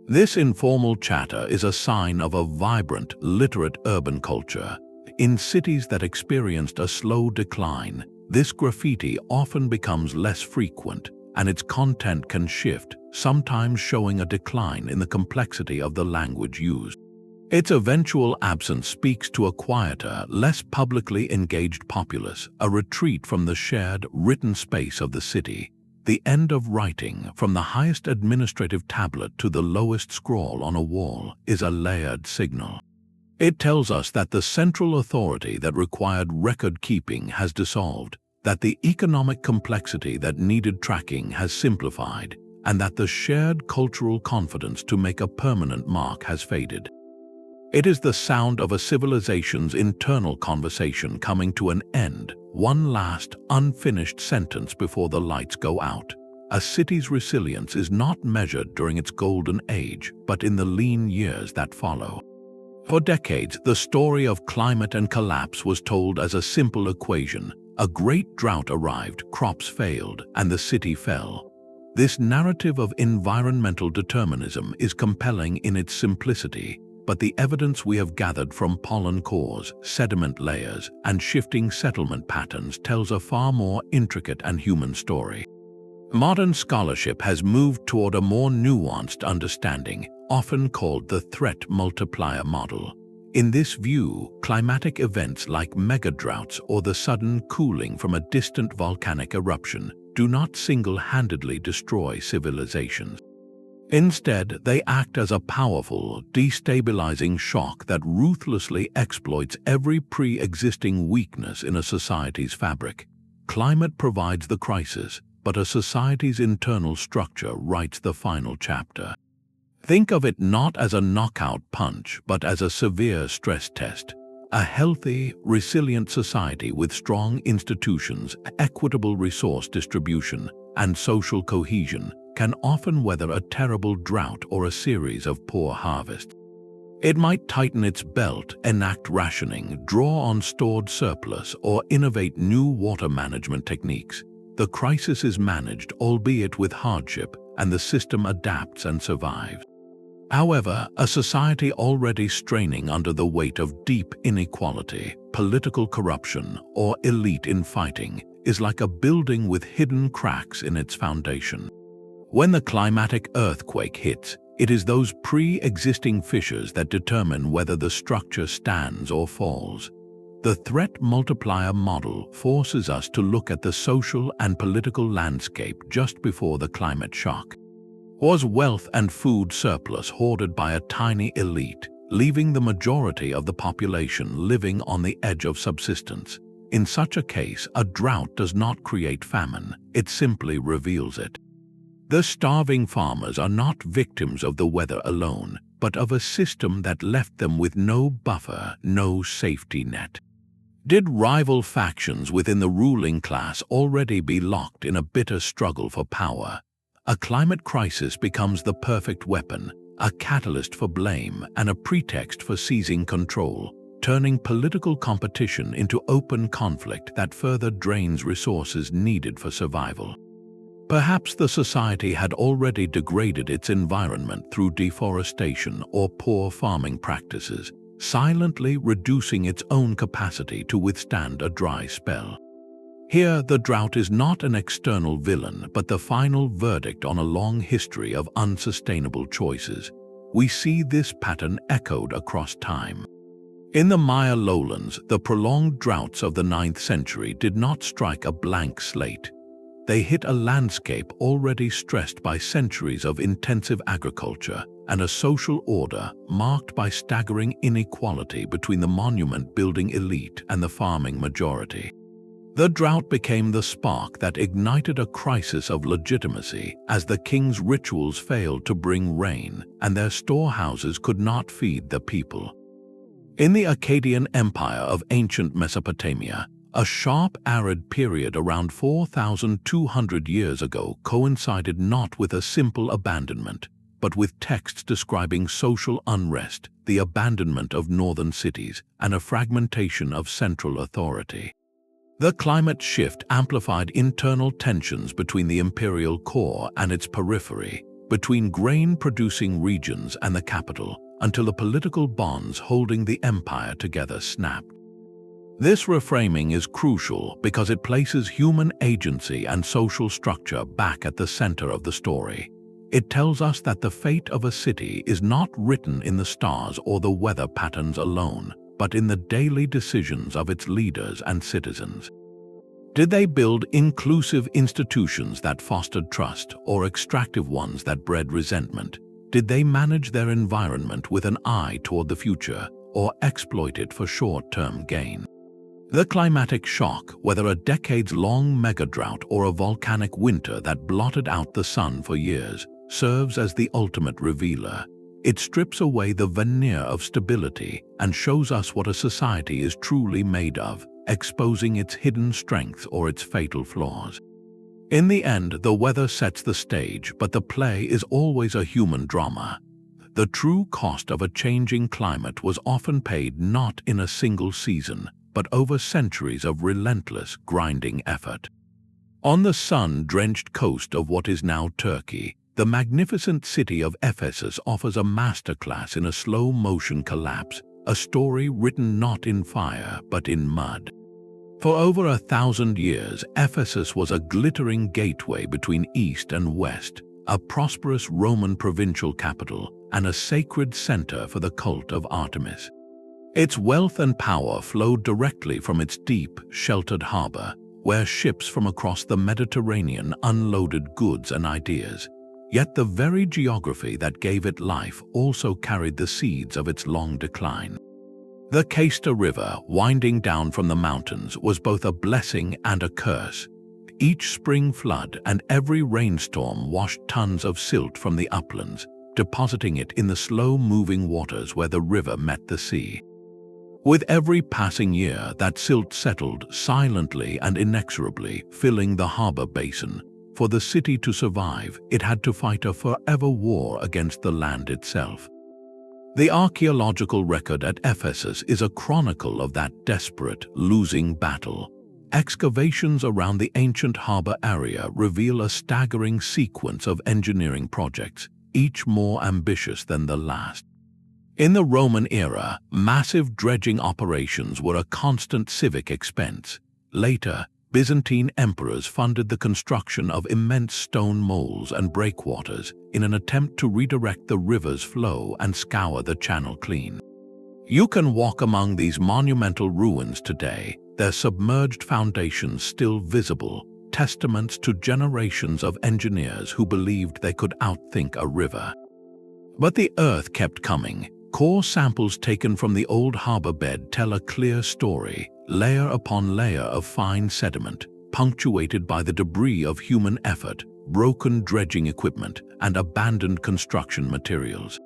This informal chatter is a sign of a vibrant, literate urban culture. In cities that experienced a slow decline, this graffiti often becomes less frequent, and its content can shift, sometimes showing a decline in the complexity of the language used. Its eventual absence speaks to a quieter, less publicly engaged populace, a retreat from the shared, written space of the city. The end of writing, from the highest administrative tablet to the lowest scroll on a wall, is a layered signal. It tells us that the central authority that required record-keeping has dissolved, that the economic complexity that needed tracking has simplified, and that the shared cultural confidence to make a permanent mark has faded. It is the sound of a civilization's internal conversation coming to an end, one last, unfinished sentence before the lights go out. A city's resilience is not measured during its golden age, but in the lean years that follow. For decades, the story of climate and collapse was told as a simple equation. A great drought arrived, crops failed, and the city fell. This narrative of environmental determinism is compelling in its simplicity, but the evidence we have gathered from pollen cores, sediment layers, and shifting settlement patterns tells a far more intricate and human story. Modern scholarship has moved toward a more nuanced understanding, often called the threat multiplier model. In this view, climatic events like megadroughts or the sudden cooling from a distant volcanic eruption do not single-handedly destroy civilizations. Instead, they act as a powerful, destabilizing shock that ruthlessly exploits every pre-existing weakness in a society's fabric. Climate provides the crisis, but a society's internal structure writes the final chapter. Think of it not as a knockout punch, but as a severe stress test. A healthy, resilient society with strong institutions, equitable resource distribution, and social cohesion can often weather a terrible drought or a series of poor harvests. It might tighten its belt, enact rationing, draw on stored surplus, or innovate new water management techniques. The crisis is managed, albeit with hardship, and the system adapts and survives. However, a society already straining under the weight of deep inequality, political corruption, or elite infighting is like a building with hidden cracks in its foundation. When the climatic earthquake hits, it is those pre-existing fissures that determine whether the structure stands or falls. The threat multiplier model forces us to look at the social and political landscape just before the climate shock. Was wealth and food surplus hoarded by a tiny elite, leaving the majority of the population living on the edge of subsistence? In such a case, a drought does not create famine, it simply reveals it. The starving farmers are not victims of the weather alone, but of a system that left them with no buffer, no safety net. Did rival factions within the ruling class already be locked in a bitter struggle for power? A climate crisis becomes the perfect weapon, a catalyst for blame and a pretext for seizing control, turning political competition into open conflict that further drains resources needed for survival. Perhaps the society had already degraded its environment through deforestation or poor farming practices, silently reducing its own capacity to withstand a dry spell. Here, the drought is not an external villain, but the final verdict on a long history of unsustainable choices. We see this pattern echoed across time. In the Maya lowlands, the prolonged droughts of the 9th century did not strike a blank slate. They hit a landscape already stressed by centuries of intensive agriculture and a social order marked by staggering inequality between the monument-building elite and the farming majority. The drought became the spark that ignited a crisis of legitimacy as the king's rituals failed to bring rain and their storehouses could not feed the people. In the Akkadian Empire of ancient Mesopotamia, a sharp arid period around 4,200 years ago coincided not with a simple abandonment, but with texts describing social unrest, the abandonment of northern cities, and a fragmentation of central authority. The climate shift amplified internal tensions between the imperial core and its periphery, between grain-producing regions and the capital, until the political bonds holding the empire together snapped. This reframing is crucial because it places human agency and social structure back at the center of the story. It tells us that the fate of a city is not written in the stars or the weather patterns alone, but in the daily decisions of its leaders and citizens. Did they build inclusive institutions that fostered trust or extractive ones that bred resentment? Did they manage their environment with an eye toward the future or exploit it for short-term gain? The climatic shock, whether a decades-long megadrought or a volcanic winter that blotted out the sun for years, serves as the ultimate revealer. It strips away the veneer of stability and shows us what a society is truly made of, exposing its hidden strengths or its fatal flaws. In the end, the weather sets the stage, but the play is always a human drama. The true cost of a changing climate was often paid not in a single season, but over centuries of relentless, grinding effort. On the sun-drenched coast of what is now Turkey, the magnificent city of Ephesus offers a masterclass in a slow-motion collapse, a story written not in fire but in mud. For over 1,000 years, Ephesus was a glittering gateway between East and West, a prosperous Roman provincial capital, and a sacred center for the cult of Artemis. Its wealth and power flowed directly from its deep, sheltered harbor, where ships from across the Mediterranean unloaded goods and ideas. Yet the very geography that gave it life also carried the seeds of its long decline. The Casta River, winding down from the mountains, was both a blessing and a curse. Each spring flood and every rainstorm washed tons of silt from the uplands, depositing it in the slow-moving waters where the river met the sea. With every passing year, that silt settled silently and inexorably, filling the harbor basin. For the city to survive, it had to fight a forever war against the land itself. The archaeological record at Ephesus is a chronicle of that desperate, losing battle. Excavations around the ancient harbor area reveal a staggering sequence of engineering projects, each more ambitious than the last. In the Roman era, massive dredging operations were a constant civic expense. Later, Byzantine emperors funded the construction of immense stone moles and breakwaters in an attempt to redirect the river's flow and scour the channel clean. You can walk among these monumental ruins today, their submerged foundations still visible, testaments to generations of engineers who believed they could outthink a river. But the earth kept coming. Core samples taken from the old harbor bed tell a clear story, layer upon layer of fine sediment, punctuated by the debris of human effort, broken dredging equipment, and abandoned construction materials.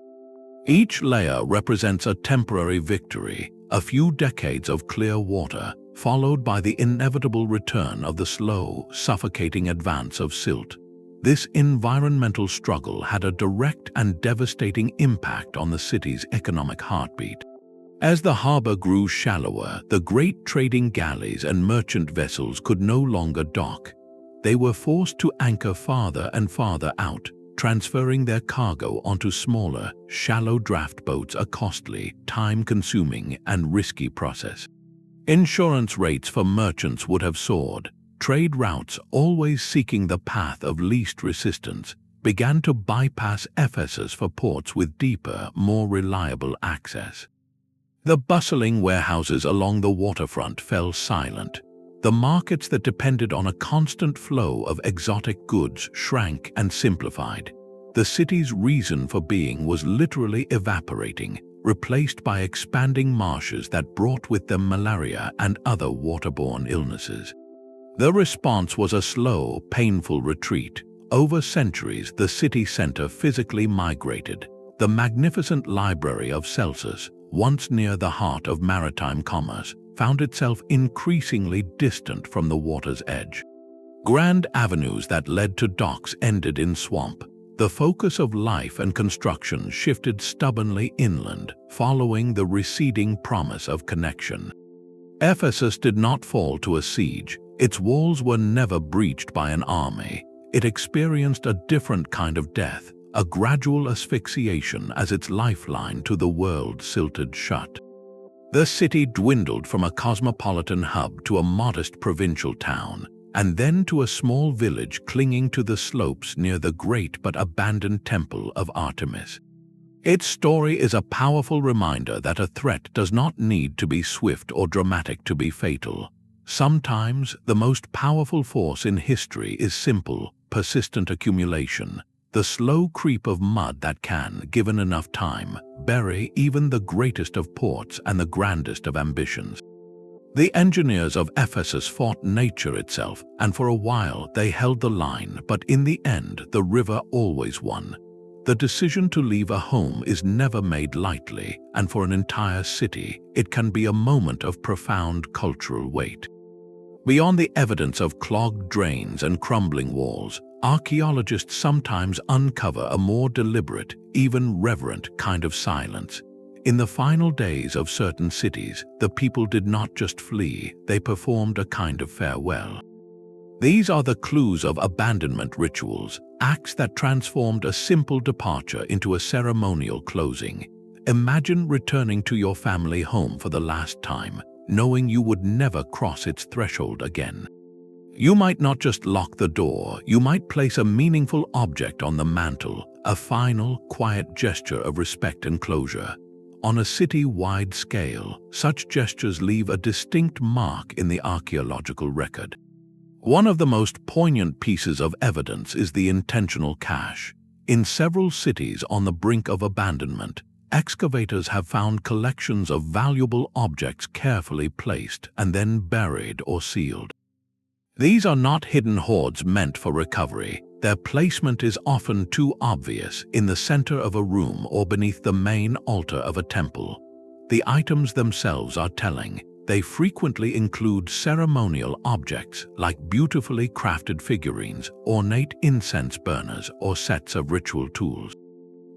Each layer represents a temporary victory, a few decades of clear water, followed by the inevitable return of the slow, suffocating advance of silt. This environmental struggle had a direct and devastating impact on the city's economic heartbeat. As the harbor grew shallower, the great trading galleys and merchant vessels could no longer dock. They were forced to anchor farther and farther out, transferring their cargo onto smaller, shallow draft boats, a costly, time-consuming, and risky process. Insurance rates for merchants would have soared. Trade routes, always seeking the path of least resistance, began to bypass Ephesus for ports with deeper, more reliable access. The bustling warehouses along the waterfront fell silent. The markets that depended on a constant flow of exotic goods shrank and simplified. The city's reason for being was literally evaporating, replaced by expanding marshes that brought with them malaria and other waterborne illnesses. The response was a slow, painful retreat. Over centuries, the city center physically migrated. The magnificent library of Celsus, once near the heart of maritime commerce, found itself increasingly distant from the water's edge. Grand avenues that led to docks ended in swamp. The focus of life and construction shifted stubbornly inland, following the receding promise of connection. Ephesus did not fall to a siege. Its walls were never breached by an army. It experienced a different kind of death, a gradual asphyxiation as its lifeline to the world silted shut. The city dwindled from a cosmopolitan hub to a modest provincial town, and then to a small village clinging to the slopes near the great but abandoned temple of Artemis. Its story is a powerful reminder that a threat does not need to be swift or dramatic to be fatal. Sometimes, the most powerful force in history is simple, persistent accumulation, the slow creep of mud that can, given enough time, bury even the greatest of ports and the grandest of ambitions. The engineers of Ephesus fought nature itself, and for a while they held the line, but in the end, the river always won. The decision to leave a home is never made lightly, and for an entire city, it can be a moment of profound cultural weight. Beyond the evidence of clogged drains and crumbling walls, archaeologists sometimes uncover a more deliberate, even reverent kind of silence. In the final days of certain cities, the people did not just flee, they performed a kind of farewell. These are the clues of abandonment rituals, acts that transformed a simple departure into a ceremonial closing. Imagine returning to your family home for the last time, knowing you would never cross its threshold again. You might not just lock the door, you might place a meaningful object on the mantle, a final, quiet gesture of respect and closure. On a city-wide scale, such gestures leave a distinct mark in the archaeological record. One of the most poignant pieces of evidence is the intentional cache. In several cities on the brink of abandonment, excavators have found collections of valuable objects carefully placed and then buried or sealed. These are not hidden hoards meant for recovery. Their placement is often too obvious, in the center of a room or beneath the main altar of a temple. The items themselves are telling. They frequently include ceremonial objects like beautifully crafted figurines, ornate incense burners, or sets of ritual tools.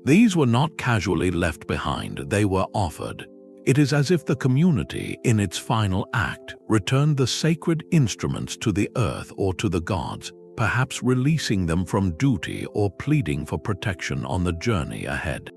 These were not casually left behind, they were offered. It is as if the community, in its final act, returned the sacred instruments to the earth or to the gods, perhaps releasing them from duty or pleading for protection on the journey ahead.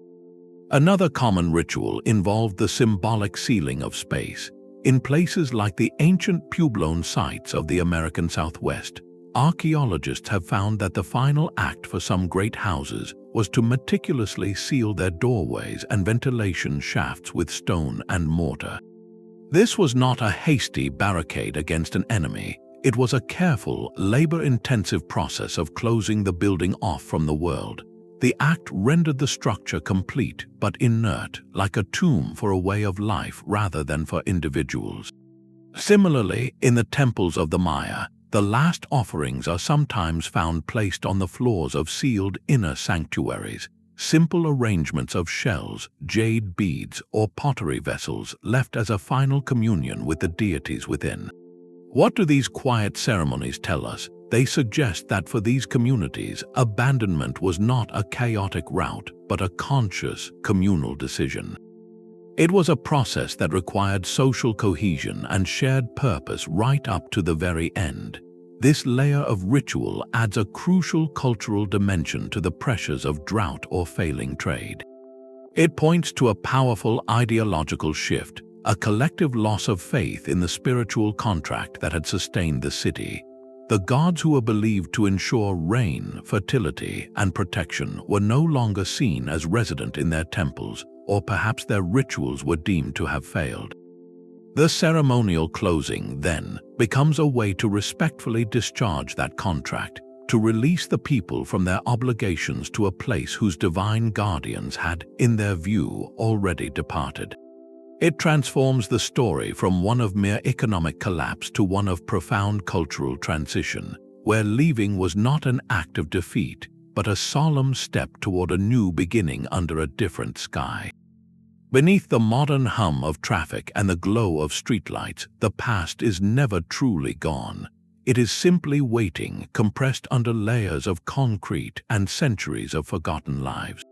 Another common ritual involved the symbolic sealing of space. In places like the ancient Puebloan sites of the American Southwest, archaeologists have found that the final act for some great houses was to meticulously seal their doorways and ventilation shafts with stone and mortar. This was not a hasty barricade against an enemy. It was a careful, labor-intensive process of closing the building off from the world. The act rendered the structure complete but inert, like a tomb for a way of life rather than for individuals. Similarly, in the temples of the Maya, the last offerings are sometimes found placed on the floors of sealed inner sanctuaries, simple arrangements of shells, jade beads, or pottery vessels left as a final communion with the deities within. What do these quiet ceremonies tell us? They suggest that for these communities, abandonment was not a chaotic rout, but a conscious, communal decision. It was a process that required social cohesion and shared purpose right up to the very end. This layer of ritual adds a crucial cultural dimension to the pressures of drought or failing trade. It points to a powerful ideological shift, a collective loss of faith in the spiritual contract that had sustained the city. The gods who were believed to ensure rain, fertility, and protection were no longer seen as resident in their temples, or perhaps their rituals were deemed to have failed. The ceremonial closing, then, becomes a way to respectfully discharge that contract, to release the people from their obligations to a place whose divine guardians had, in their view, already departed. It transforms the story from one of mere economic collapse to one of profound cultural transition, where leaving was not an act of defeat, but a solemn step toward a new beginning under a different sky. Beneath the modern hum of traffic and the glow of streetlights, the past is never truly gone. It is simply waiting, compressed under layers of concrete and centuries of forgotten lives.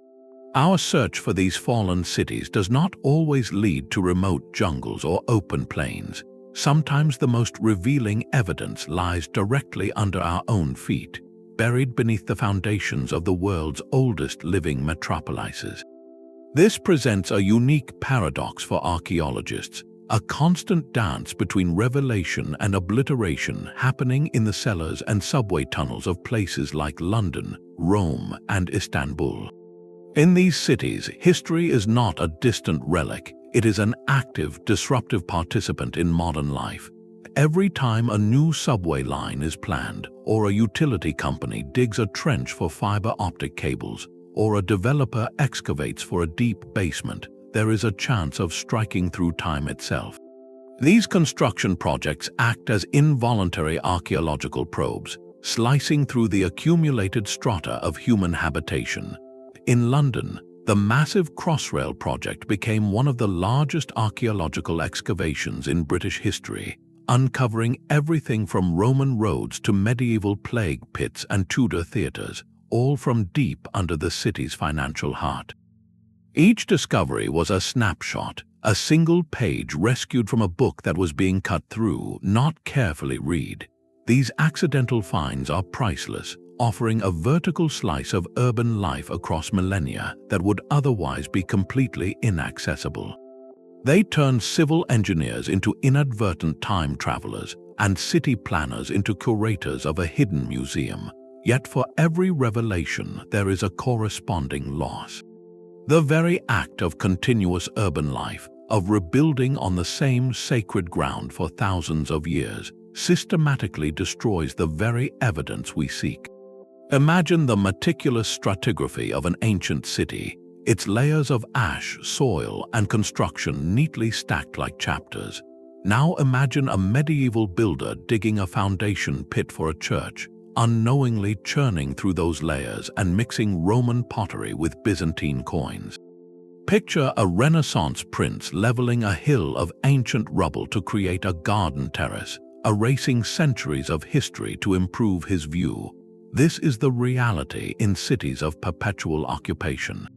Our search for these fallen cities does not always lead to remote jungles or open plains. Sometimes the most revealing evidence lies directly under our own feet, buried beneath the foundations of the world's oldest living metropolises. This presents a unique paradox for archaeologists, a constant dance between revelation and obliteration happening in the cellars and subway tunnels of places like London, Rome, and Istanbul. In these cities, history is not a distant relic, it is an active, disruptive participant in modern life. Every time a new subway line is planned, or a utility company digs a trench for fiber optic cables, or a developer excavates for a deep basement, there is a chance of striking through time itself. These construction projects act as involuntary archaeological probes, slicing through the accumulated strata of human habitation. In London, the massive Crossrail project became one of the largest archaeological excavations in British history, uncovering everything from Roman roads to medieval plague pits and Tudor theatres, all from deep under the city's financial heart. Each discovery was a snapshot, a single page rescued from a book that was being cut through, not carefully read. These accidental finds are priceless, offering a vertical slice of urban life across millennia that would otherwise be completely inaccessible. They turn civil engineers into inadvertent time travelers and city planners into curators of a hidden museum. Yet for every revelation, there is a corresponding loss. The very act of continuous urban life, of rebuilding on the same sacred ground for thousands of years, systematically destroys the very evidence we seek. Imagine the meticulous stratigraphy of an ancient city, its layers of ash, soil, and construction neatly stacked like chapters. Now imagine a medieval builder digging a foundation pit for a church, unknowingly churning through those layers and mixing Roman pottery with Byzantine coins. Picture a Renaissance prince leveling a hill of ancient rubble to create a garden terrace, erasing centuries of history to improve his view. This is the reality in cities of perpetual occupation.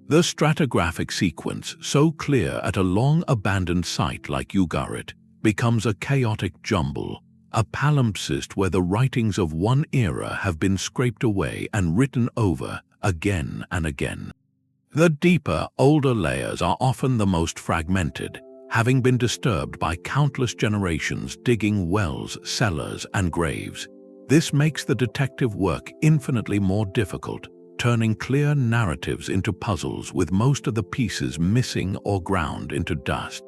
The stratigraphic sequence, so clear at a long-abandoned site like Ugarit, becomes a chaotic jumble, a palimpsest where the writings of one era have been scraped away and written over again and again. The deeper, older layers are often the most fragmented, having been disturbed by countless generations digging wells, cellars, and graves. This makes the detective work infinitely more difficult, turning clear narratives into puzzles with most of the pieces missing or ground into dust.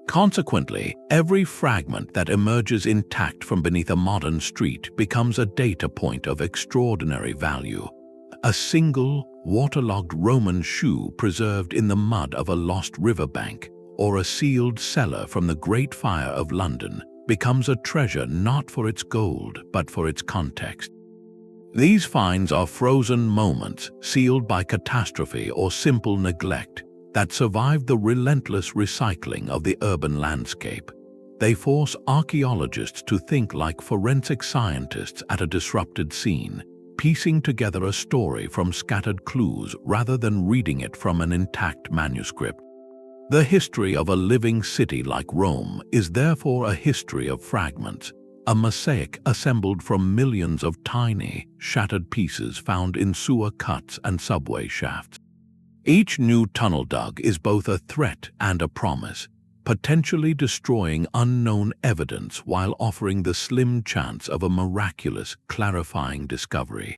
Consequently, every fragment that emerges intact from beneath a modern street becomes a data point of extraordinary value. A single, waterlogged Roman shoe preserved in the mud of a lost riverbank, or a sealed cellar from the Great Fire of London, becomes a treasure not for its gold but for its context. These finds are frozen moments, sealed by catastrophe or simple neglect, that survive the relentless recycling of the urban landscape. They force archaeologists to think like forensic scientists at a disrupted scene, piecing together a story from scattered clues rather than reading it from an intact manuscript. The history of a living city like Rome is therefore a history of fragments, a mosaic assembled from millions of tiny, shattered pieces found in sewer cuts and subway shafts. Each new tunnel dug is both a threat and a promise, potentially destroying unknown evidence while offering the slim chance of a miraculous, clarifying discovery.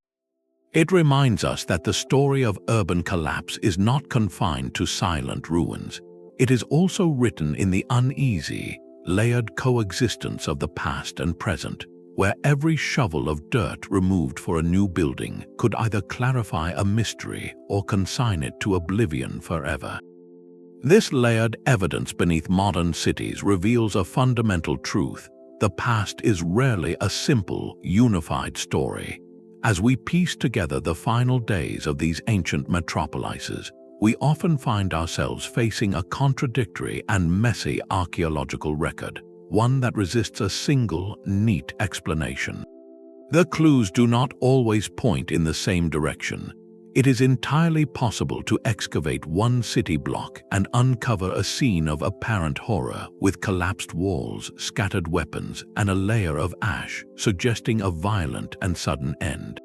It reminds us that the story of urban collapse is not confined to silent ruins. It is also written in the uneasy, layered coexistence of the past and present, where every shovel of dirt removed for a new building could either clarify a mystery or consign it to oblivion forever. This layered evidence beneath modern cities reveals a fundamental truth. The past is rarely a simple, unified story. As we piece together the final days of these ancient metropolises, we often find ourselves facing a contradictory and messy archaeological record, one that resists a single, neat explanation. The clues do not always point in the same direction. It is entirely possible to excavate one city block and uncover a scene of apparent horror with collapsed walls, scattered weapons, and a layer of ash, suggesting a violent and sudden end.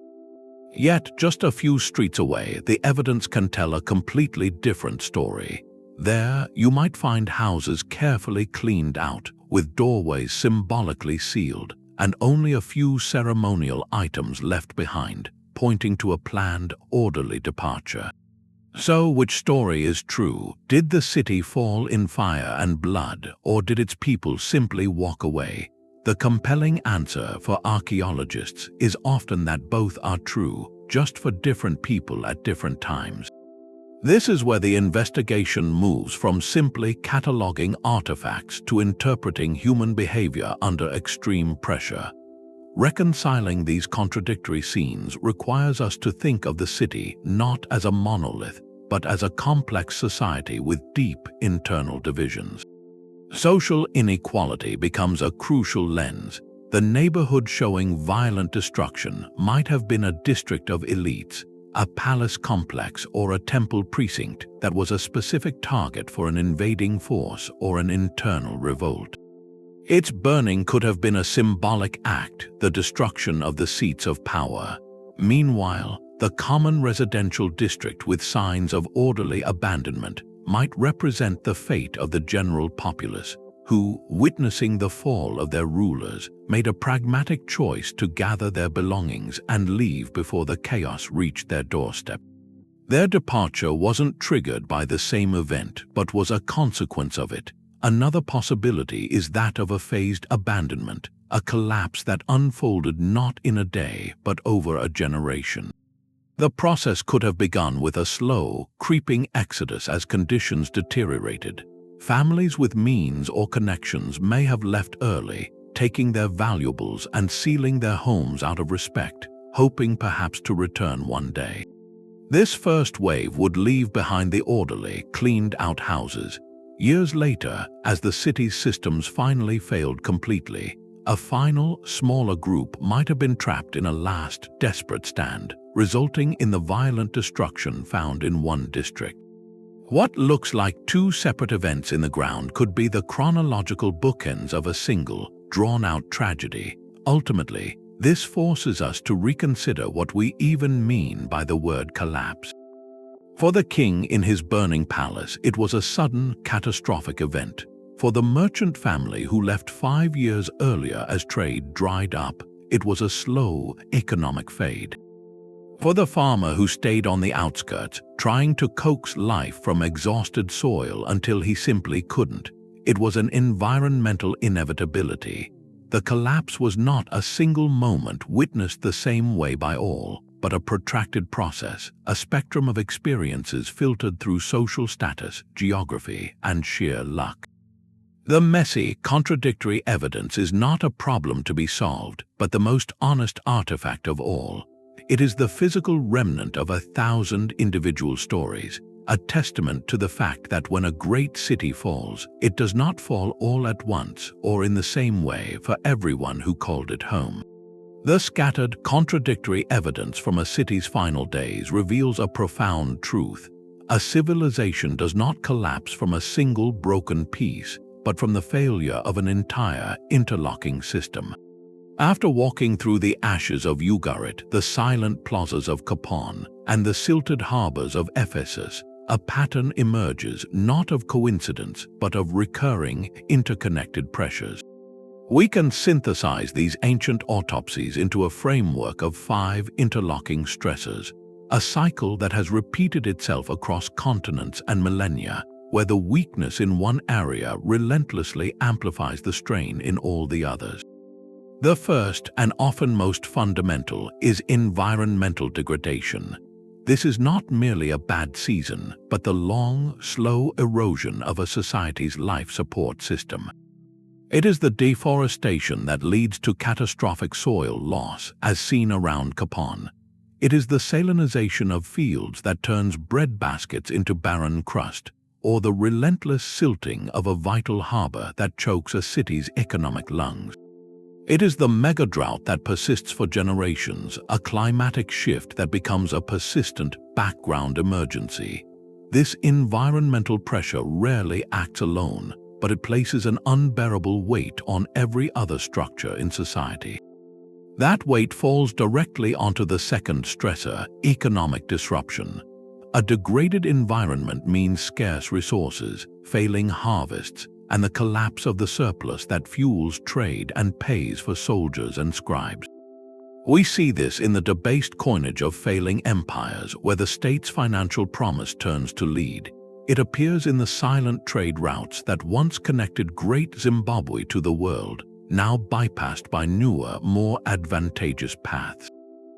Yet, just a few streets away, the evidence can tell a completely different story. There, you might find houses carefully cleaned out, with doorways symbolically sealed, and only a few ceremonial items left behind, pointing to a planned, orderly departure. So, which story is true? Did the city fall in fire and blood, or did its people simply walk away? The compelling answer for archaeologists is often that both are true, just for different people at different times. This is where the investigation moves from simply cataloging artifacts to interpreting human behavior under extreme pressure. Reconciling these contradictory scenes requires us to think of the city not as a monolith, but as a complex society with deep internal divisions. Social inequality becomes a crucial lens. The neighborhood showing violent destruction might have been a district of elites, a palace complex, or a temple precinct that was a specific target for an invading force or an internal revolt. Its burning could have been a symbolic act, the destruction of the seats of power. Meanwhile, the common residential district with signs of orderly abandonment might represent the fate of the general populace, who, witnessing the fall of their rulers, made a pragmatic choice to gather their belongings and leave before the chaos reached their doorstep. Their departure wasn't triggered by the same event, but was a consequence of it. Another possibility is that of a phased abandonment, a collapse that unfolded not in a day, but over a generation. The process could have begun with a slow, creeping exodus as conditions deteriorated. Families with means or connections may have left early, taking their valuables and sealing their homes out of respect, hoping perhaps to return one day. This first wave would leave behind the orderly, cleaned-out houses. Years later, as the city's systems finally failed completely, a final, smaller group might have been trapped in a last, desperate stand, resulting in the violent destruction found in one district. What looks like two separate events in the ground could be the chronological bookends of a single, drawn-out tragedy. Ultimately, this forces us to reconsider what we even mean by the word collapse. For the king in his burning palace, it was a sudden, catastrophic event. For the merchant family who left 5 years earlier as trade dried up, it was a slow, economic fade. For the farmer who stayed on the outskirts, trying to coax life from exhausted soil until he simply couldn't, it was an environmental inevitability. The collapse was not a single moment witnessed the same way by all, but a protracted process, a spectrum of experiences filtered through social status, geography, and sheer luck. The messy, contradictory evidence is not a problem to be solved, but the most honest artifact of all. It is the physical remnant of 1,000 individual stories, a testament to the fact that when a great city falls, it does not fall all at once or in the same way for everyone who called it home. The scattered, contradictory evidence from a city's final days reveals a profound truth. A civilization does not collapse from a single broken piece, but from the failure of an entire interlocking system. After walking through the ashes of Ugarit, the silent plazas of Copan, and the silted harbors of Ephesus, a pattern emerges not of coincidence but of recurring, interconnected pressures. We can synthesize these ancient autopsies into a framework of 5 interlocking stressors, a cycle that has repeated itself across continents and millennia, where the weakness in one area relentlessly amplifies the strain in all the others. The first, and often most fundamental, is environmental degradation. This is not merely a bad season, but the long, slow erosion of a society's life support system. It is the deforestation that leads to catastrophic soil loss, as seen around Copan. It is the salinization of fields that turns bread baskets into barren crust, or the relentless silting of a vital harbor that chokes a city's economic lungs. It is the mega-drought that persists for generations, a climatic shift that becomes a persistent background emergency. This environmental pressure rarely acts alone, but it places an unbearable weight on every other structure in society. That weight falls directly onto the second stressor, economic disruption. A degraded environment means scarce resources, failing harvests, and the collapse of the surplus that fuels trade and pays for soldiers and scribes. We see this in the debased coinage of failing empires, where the state's financial promise turns to lead. It appears in the silent trade routes that once connected great Zimbabwe to the world, now bypassed by newer, more advantageous paths.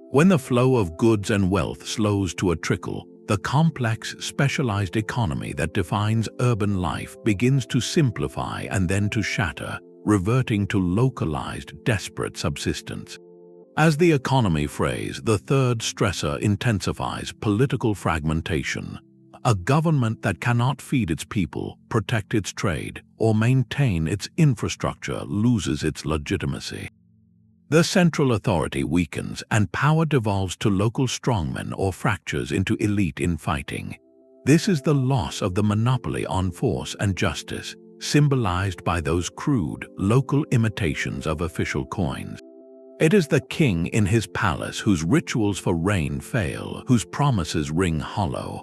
When the flow of goods and wealth slows to a trickle, the complex, specialized economy that defines urban life begins to simplify and then to shatter, reverting to localized, desperate subsistence. As the economy frays, the third stressor intensifies political fragmentation. A government that cannot feed its people, protect its trade, or maintain its infrastructure loses its legitimacy. The central authority weakens and power devolves to local strongmen or fractures into elite infighting. This is the loss of the monopoly on force and justice, symbolized by those crude, local imitations of official coins. It is the king in his palace whose rituals for rain fail, whose promises ring hollow.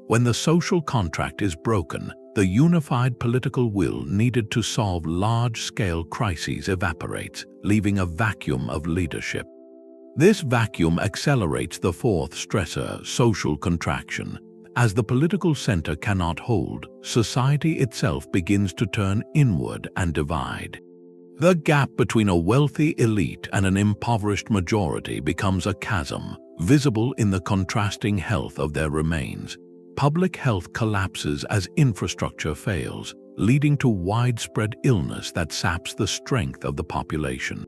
When the social contract is broken, the unified political will needed to solve large-scale crises evaporates, leaving a vacuum of leadership. This vacuum accelerates the fourth stressor, social contraction. As the political center cannot hold, society itself begins to turn inward and divide. The gap between a wealthy elite and an impoverished majority becomes a chasm, visible in the contrasting health of their remains. Public health collapses as infrastructure fails, leading to widespread illness that saps the strength of the population.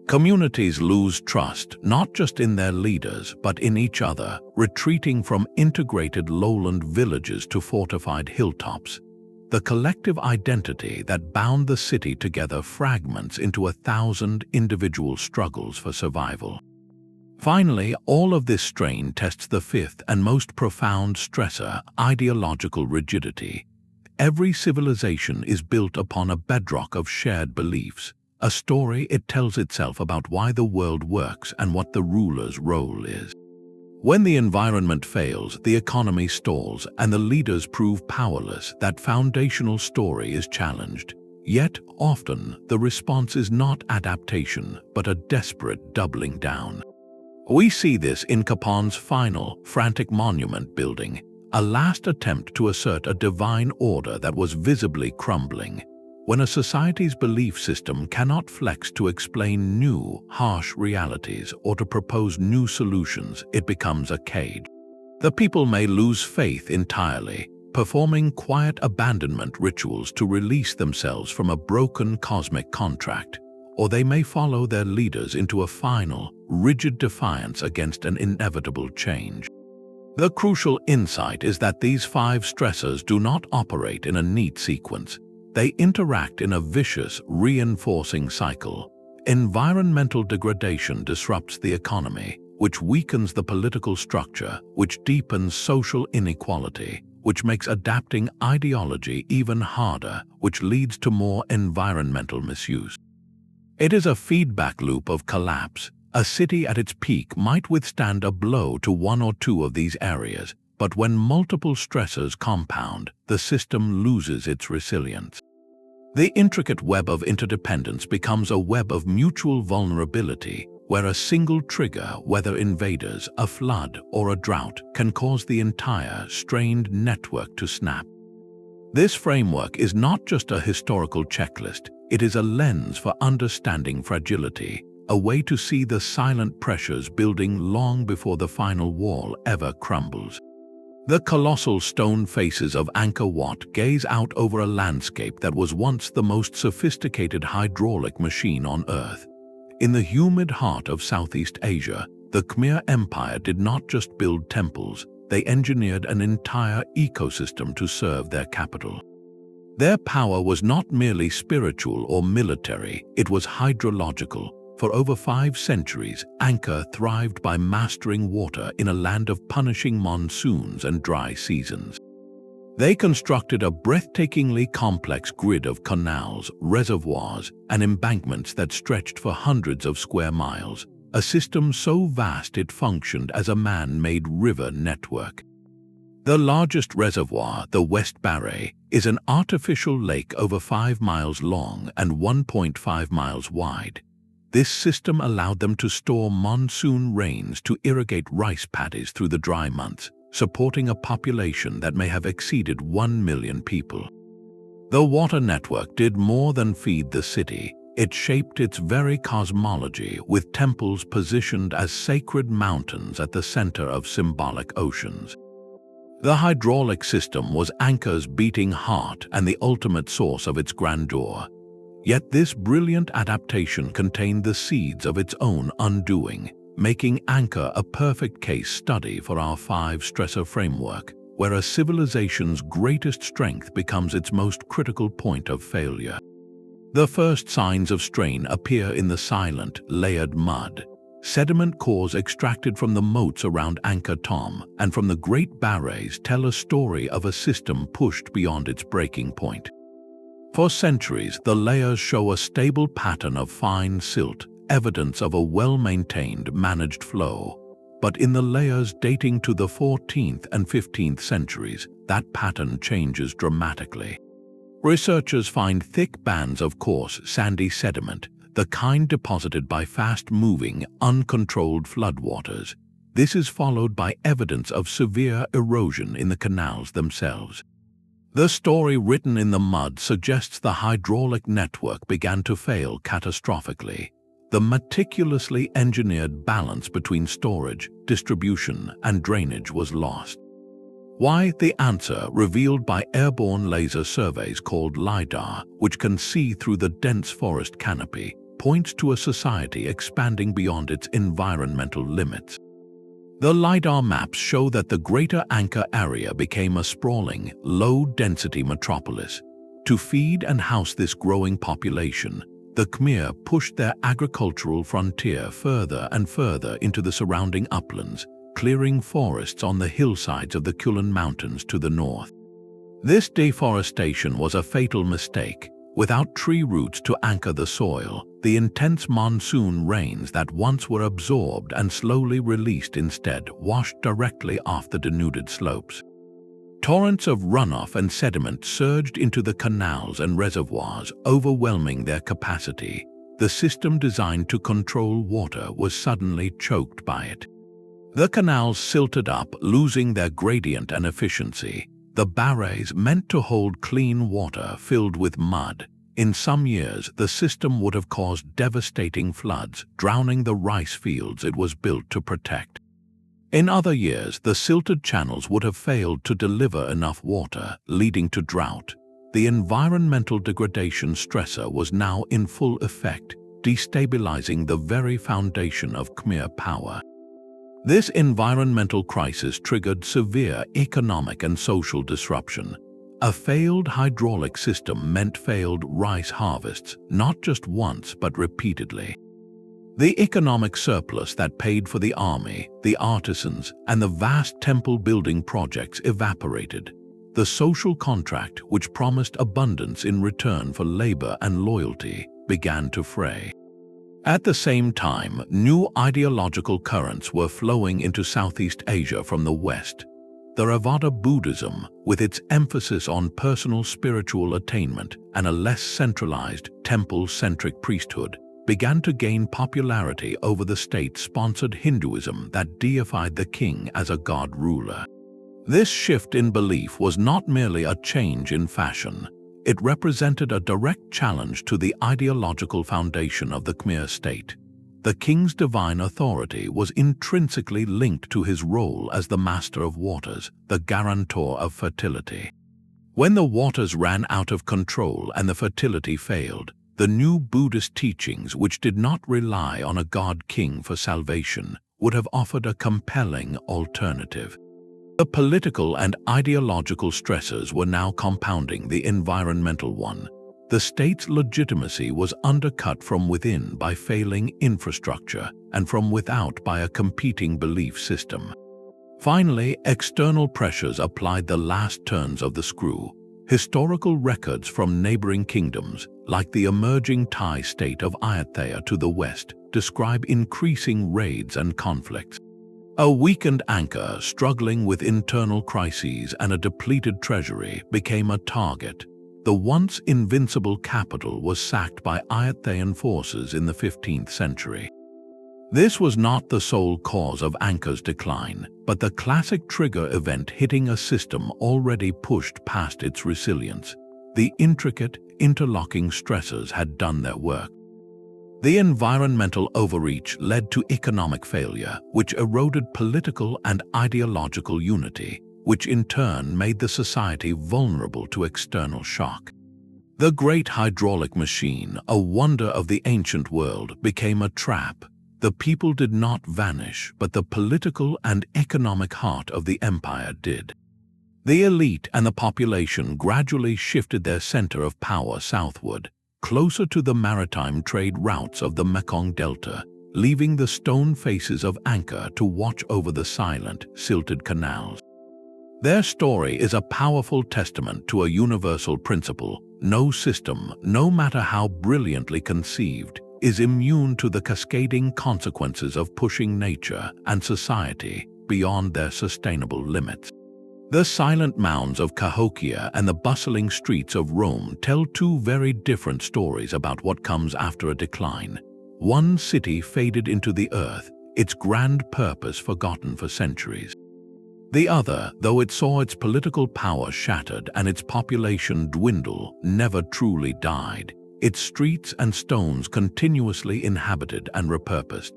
Communities lose trust, not just in their leaders, but in each other, retreating from integrated lowland villages to fortified hilltops. The collective identity that bound the city together fragments into 1,000 individual struggles for survival. Finally, all of this strain tests the fifth and most profound stressor, ideological rigidity. Every civilization is built upon a bedrock of shared beliefs. A story it tells itself about why the world works and what the ruler's role is. When the environment fails, the economy stalls, and the leaders prove powerless, that foundational story is challenged. Yet, often, the response is not adaptation, but a desperate doubling down. We see this in Copan's final, frantic monument building, a last attempt to assert a divine order that was visibly crumbling. When a society's belief system cannot flex to explain new, harsh realities or to propose new solutions, it becomes a cage. The people may lose faith entirely, performing quiet abandonment rituals to release themselves from a broken cosmic contract, or they may follow their leaders into a final, rigid defiance against an inevitable change. The crucial insight is that these 5 stressors do not operate in a neat sequence. They interact in a vicious, reinforcing cycle. Environmental degradation disrupts the economy, which weakens the political structure, which deepens social inequality, which makes adapting ideology even harder, which leads to more environmental misuse. It is a feedback loop of collapse. A city at its peak might withstand a blow to 1 or 2 of these areas, but when multiple stressors compound, the system loses its resilience. The intricate web of interdependence becomes a web of mutual vulnerability, where a single trigger, whether invaders, a flood, or a drought, can cause the entire strained network to snap. This framework is not just a historical checklist, it is a lens for understanding fragility, a way to see the silent pressures building long before the final wall ever crumbles. The colossal stone faces of Angkor Wat gaze out over a landscape that was once the most sophisticated hydraulic machine on Earth. In the humid heart of Southeast Asia, the Khmer Empire did not just build temples, they engineered an entire ecosystem to serve their capital. Their power was not merely spiritual or military, it was hydrological. For over 5 centuries, Angkor thrived by mastering water in a land of punishing monsoons and dry seasons. They constructed a breathtakingly complex grid of canals, reservoirs, and embankments that stretched for hundreds of square miles, a system so vast it functioned as a man-made river network. The largest reservoir, the West Barre, is an artificial lake over 5 miles long and 1.5 miles wide. This system allowed them to store monsoon rains to irrigate rice paddies through the dry months, supporting a population that may have exceeded 1 million people. The water network did more than feed the city. It shaped its very cosmology, with temples positioned as sacred mountains at the center of symbolic oceans. The hydraulic system was Angkor's beating heart and the ultimate source of its grandeur. Yet this brilliant adaptation contained the seeds of its own undoing, making Angkor a perfect case study for our 5-stressor framework, where a civilization's greatest strength becomes its most critical point of failure. The first signs of strain appear in the silent, layered mud. Sediment cores extracted from the moats around Angkor Thom and from the Great Barres tell a story of a system pushed beyond its breaking point. For centuries, the layers show a stable pattern of fine silt, evidence of a well-maintained, managed flow. But in the layers dating to the 14th and 15th centuries, that pattern changes dramatically. Researchers find thick bands of coarse, sandy sediment, the kind deposited by fast-moving, uncontrolled floodwaters. This is followed by evidence of severe erosion in the canals themselves. The story written in the mud suggests the hydraulic network began to fail catastrophically. The meticulously engineered balance between storage, distribution, and drainage was lost. Why? The answer, revealed by airborne laser surveys called LiDAR, which can see through the dense forest canopy, points to a society expanding beyond its environmental limits. The LiDAR maps show that the greater Angkor area became a sprawling, low-density metropolis. To feed and house this growing population, the Khmer pushed their agricultural frontier further and further into the surrounding uplands, clearing forests on the hillsides of the Kulen Mountains to the north. This deforestation was a fatal mistake. Without tree roots to anchor the soil, the intense monsoon rains that once were absorbed and slowly released instead washed directly off the denuded slopes. Torrents of runoff and sediment surged into the canals and reservoirs, overwhelming their capacity. The system designed to control water was suddenly choked by it. The canals silted up, losing their gradient and efficiency. The barrages meant to hold clean water filled with mud. In some years, the system would have caused devastating floods, drowning the rice fields it was built to protect. In other years, the silted channels would have failed to deliver enough water, leading to drought. The environmental degradation stressor was now in full effect, destabilizing the very foundation of Khmer power. This environmental crisis triggered severe economic and social disruption. A failed hydraulic system meant failed rice harvests, not just once but repeatedly. The economic surplus that paid for the army, the artisans, and the vast temple-building projects evaporated. The social contract, which promised abundance in return for labor and loyalty, began to fray. At the same time, new ideological currents were flowing into Southeast Asia from the West. Theravada Buddhism, with its emphasis on personal spiritual attainment and a less centralized, temple-centric priesthood, began to gain popularity over the state-sponsored Hinduism that deified the king as a god-ruler. This shift in belief was not merely a change in fashion. It represented a direct challenge to the ideological foundation of the Khmer state. The king's divine authority was intrinsically linked to his role as the master of waters, the guarantor of fertility. When the waters ran out of control and the fertility failed, the new Buddhist teachings, which did not rely on a god-king for salvation, would have offered a compelling alternative. The political and ideological stressors were now compounding the environmental one. The state's legitimacy was undercut from within by failing infrastructure and from without by a competing belief system. Finally, external pressures applied the last turns of the screw. Historical records from neighboring kingdoms, like the emerging Thai state of Ayutthaya to the west, describe increasing raids and conflicts. A weakened Angkor, struggling with internal crises and a depleted treasury, became a target. The once invincible capital was sacked by Ayutthayan forces in the 15th century. This was not the sole cause of Angkor's decline, but the classic trigger event hitting a system already pushed past its resilience. The intricate, interlocking stressors had done their work. The environmental overreach led to economic failure, which eroded political and ideological unity, which in turn made the society vulnerable to external shock. The great hydraulic machine, a wonder of the ancient world, became a trap. The people did not vanish, but the political and economic heart of the empire did. The elite and the population gradually shifted their center of power southward, closer to the maritime trade routes of the Mekong Delta, leaving the stone faces of Angkor to watch over the silent, silted canals. Their story is a powerful testament to a universal principle: no system, no matter how brilliantly conceived, is immune to the cascading consequences of pushing nature and society beyond their sustainable limits. The silent mounds of Cahokia and the bustling streets of Rome tell two very different stories about what comes after a decline. One city faded into the earth, its grand purpose forgotten for centuries. The other, though it saw its political power shattered and its population dwindle, never truly died, its streets and stones continuously inhabited and repurposed.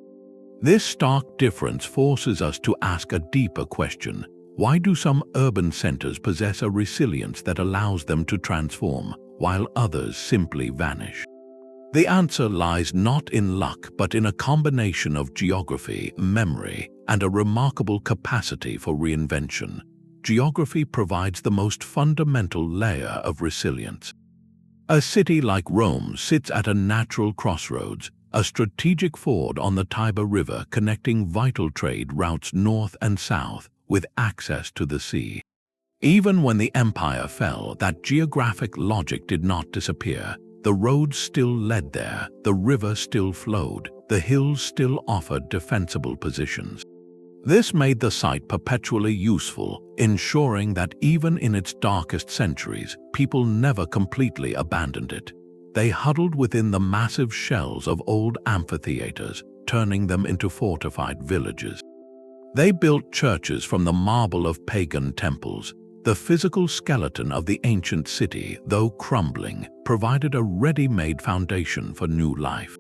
This stark difference forces us to ask a deeper question. Why do some urban centers possess a resilience that allows them to transform, while others simply vanish? The answer lies not in luck, but in a combination of geography, memory, and a remarkable capacity for reinvention. Geography provides the most fundamental layer of resilience. A city like Rome sits at a natural crossroads, a strategic ford on the Tiber River connecting vital trade routes north and south, with access to the sea. Even when the empire fell, that geographic logic did not disappear. The roads still led there, the river still flowed, the hills still offered defensible positions. This made the site perpetually useful, ensuring that even in its darkest centuries, people never completely abandoned it. They huddled within the massive shells of old amphitheaters, turning them into fortified villages. They built churches from the marble of pagan temples. The physical skeleton of the ancient city, though crumbling, provided a ready-made foundation for new life.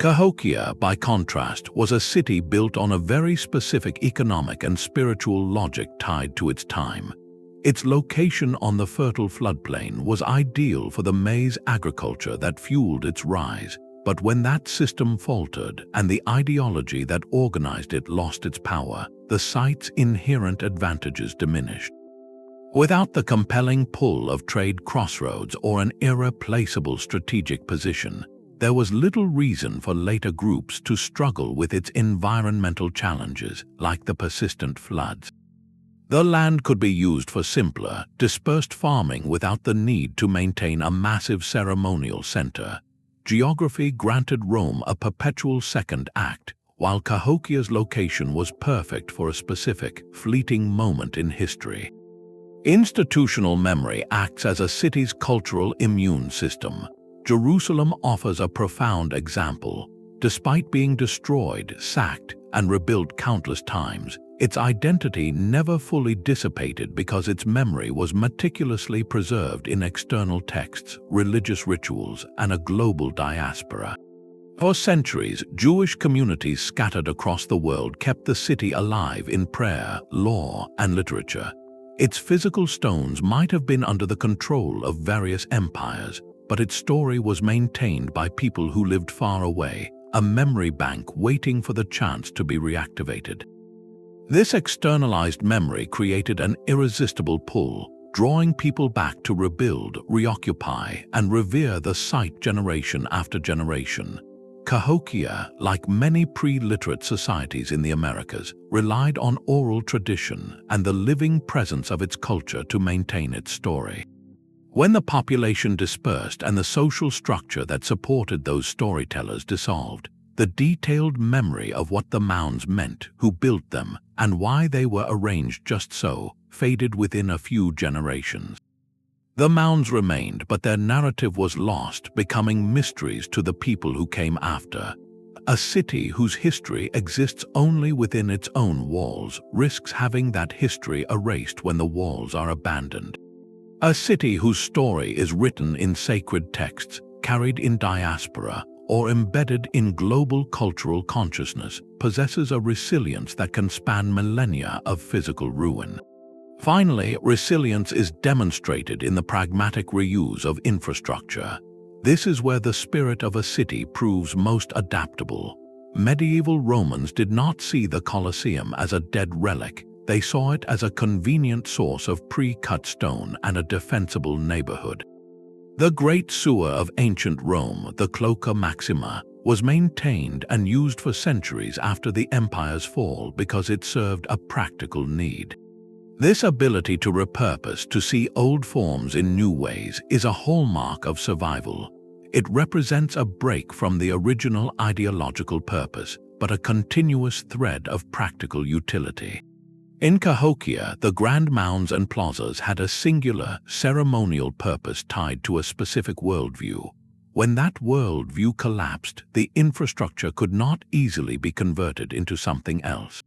Cahokia, by contrast, was a city built on a very specific economic and spiritual logic tied to its time. Its location on the fertile floodplain was ideal for the maize agriculture that fueled its rise, but when that system faltered and the ideology that organized it lost its power, the site's inherent advantages diminished. Without the compelling pull of trade crossroads or an irreplaceable strategic position, there was little reason for later groups to struggle with its environmental challenges, like the persistent floods. The land could be used for simpler, dispersed farming without the need to maintain a massive ceremonial center. Geography granted Rome a perpetual second act, while Cahokia's location was perfect for a specific, fleeting moment in history. Institutional memory acts as a city's cultural immune system. Jerusalem offers a profound example. Despite being destroyed, sacked, and rebuilt countless times, its identity never fully dissipated because its memory was meticulously preserved in external texts, religious rituals, and a global diaspora. For centuries, Jewish communities scattered across the world kept the city alive in prayer, law, and literature. Its physical stones might have been under the control of various empires, but its story was maintained by people who lived far away, a memory bank waiting for the chance to be reactivated. This externalized memory created an irresistible pull, drawing people back to rebuild, reoccupy, and revere the site generation after generation. Cahokia, like many pre-literate societies in the Americas, relied on oral tradition and the living presence of its culture to maintain its story. When the population dispersed and the social structure that supported those storytellers dissolved, the detailed memory of what the mounds meant, who built them, and why they were arranged just so, faded within a few generations. The mounds remained, but their narrative was lost, becoming mysteries to the people who came after. A city whose history exists only within its own walls risks having that history erased when the walls are abandoned. A city whose story is written in sacred texts, carried in diaspora, or embedded in global cultural consciousness possesses a resilience that can span millennia of physical ruin. Finally, resilience is demonstrated in the pragmatic reuse of infrastructure. This is where the spirit of a city proves most adaptable. Medieval Romans did not see the Colosseum as a dead relic. They saw it as a convenient source of pre-cut stone and a defensible neighborhood. The great sewer of ancient Rome, the Cloaca Maxima, was maintained and used for centuries after the empire's fall because it served a practical need. This ability to repurpose, to see old forms in new ways, is a hallmark of survival. It represents a break from the original ideological purpose, but a continuous thread of practical utility. In Cahokia, the grand mounds and plazas had a singular, ceremonial purpose tied to a specific worldview. When that worldview collapsed, the infrastructure could not easily be converted into something else.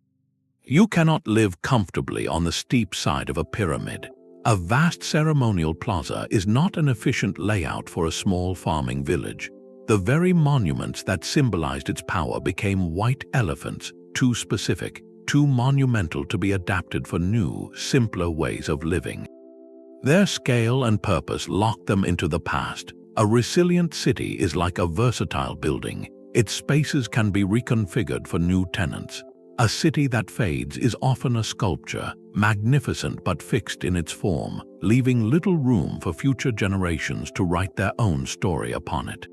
You cannot live comfortably on the steep side of a pyramid. A vast ceremonial plaza is not an efficient layout for a small farming village. The very monuments that symbolized its power became white elephants, too specific, too monumental to be adapted for new, simpler ways of living. Their scale and purpose locked them into the past. A resilient city is like a versatile building. Its spaces can be reconfigured for new tenants. A city that fades is often a sculpture, magnificent but fixed in its form, leaving little room for future generations to write their own story upon it.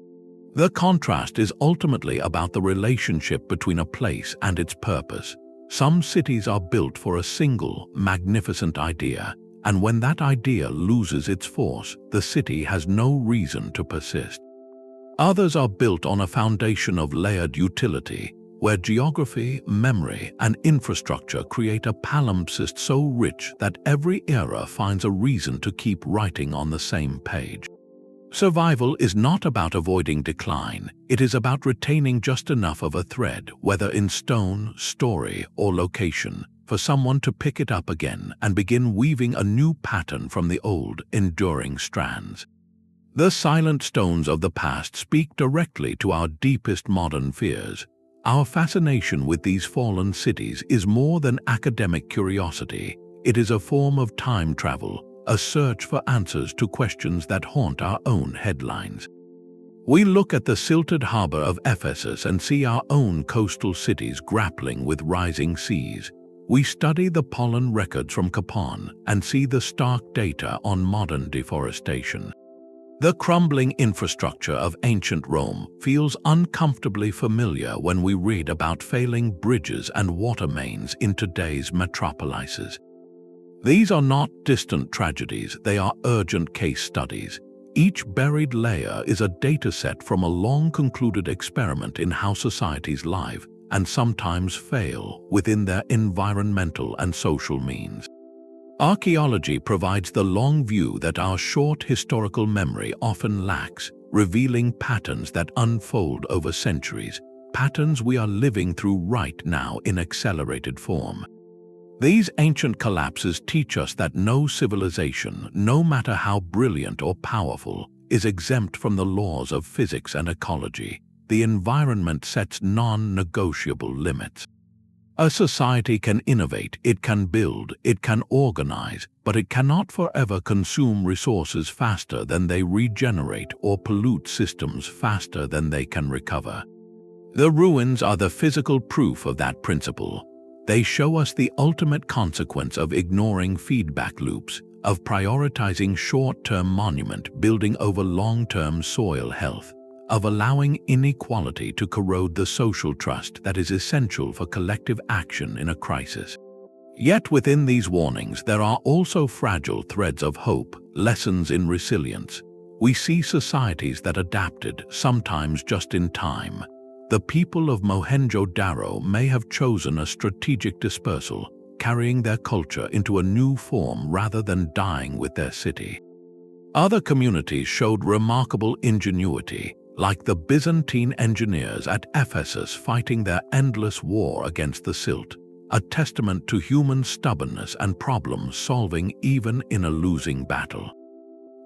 The contrast is ultimately about the relationship between a place and its purpose. Some cities are built for a single, magnificent idea. and when that idea loses its force, the city has no reason to persist. Others are built on a foundation of layered utility, where geography, memory, and infrastructure create a palimpsest so rich that every era finds a reason to keep writing on the same page. Survival is not about avoiding decline, it is about retaining just enough of a thread, whether in stone, story, or location, for someone to pick it up again and begin weaving a new pattern from the old, enduring strands. The silent stones of the past speak directly to our deepest modern fears. Our fascination with these fallen cities is more than academic curiosity. It is a form of time travel, a search for answers to questions that haunt our own headlines. We look at the silted harbor of Ephesus and see our own coastal cities grappling with rising seas. We study the pollen records from Copan and see the stark data on modern deforestation. The crumbling infrastructure of ancient Rome feels uncomfortably familiar when we read about failing bridges and water mains in today's metropolises. These are not distant tragedies, they are urgent case studies. Each buried layer is a dataset from a long-concluded experiment in how societies live and sometimes fail within their environmental and social means. Archaeology provides the long view that our short historical memory often lacks, revealing patterns that unfold over centuries, patterns we are living through right now in accelerated form. These ancient collapses teach us that no civilization, no matter how brilliant or powerful, is exempt from the laws of physics and ecology. The environment sets non-negotiable limits. A society can innovate, it can build, it can organize, but it cannot forever consume resources faster than they regenerate or pollute systems faster than they can recover. The ruins are the physical proof of that principle. They show us the ultimate consequence of ignoring feedback loops, of prioritizing short-term monument building over long-term soil health, of allowing inequality to corrode the social trust that is essential for collective action in a crisis. Yet within these warnings there are also fragile threads of hope, lessons in resilience. We see societies that adapted, sometimes just in time. The people of Mohenjo-daro may have chosen a strategic dispersal, carrying their culture into a new form rather than dying with their city. Other communities showed remarkable ingenuity, like the Byzantine engineers at Ephesus fighting their endless war against the silt, a testament to human stubbornness and problem-solving even in a losing battle.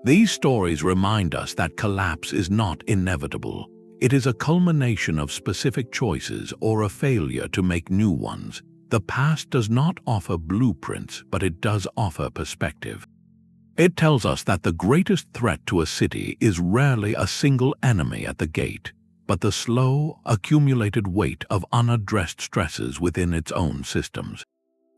These stories remind us that collapse is not inevitable. It is a culmination of specific choices or a failure to make new ones. The past does not offer blueprints, but it does offer perspective. It tells us that the greatest threat to a city is rarely a single enemy at the gate, but the slow, accumulated weight of unaddressed stresses within its own systems.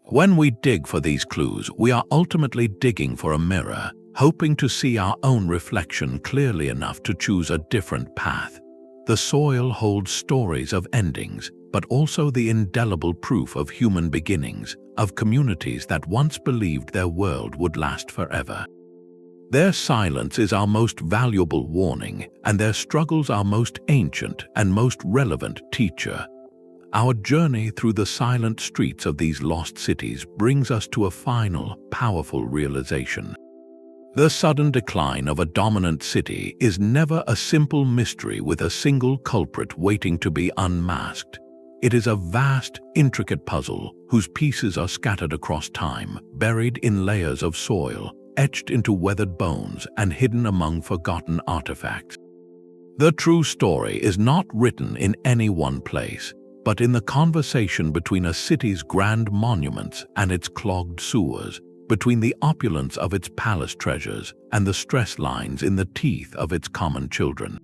When we dig for these clues, we are ultimately digging for a mirror, hoping to see our own reflection clearly enough to choose a different path. The soil holds stories of endings, but also the indelible proof of human beginnings, of communities that once believed their world would last forever. Their silence is our most valuable warning, and their struggles our most ancient and most relevant teacher. Our journey through the silent streets of these lost cities brings us to a final, powerful realization. The sudden decline of a dominant city is never a simple mystery with a single culprit waiting to be unmasked. It is a vast, intricate puzzle whose pieces are scattered across time, buried in layers of soil, etched into weathered bones, and hidden among forgotten artifacts. The true story is not written in any one place, but in the conversation between a city's grand monuments and its clogged sewers, between the opulence of its palace treasures and the stress lines in the teeth of its common children.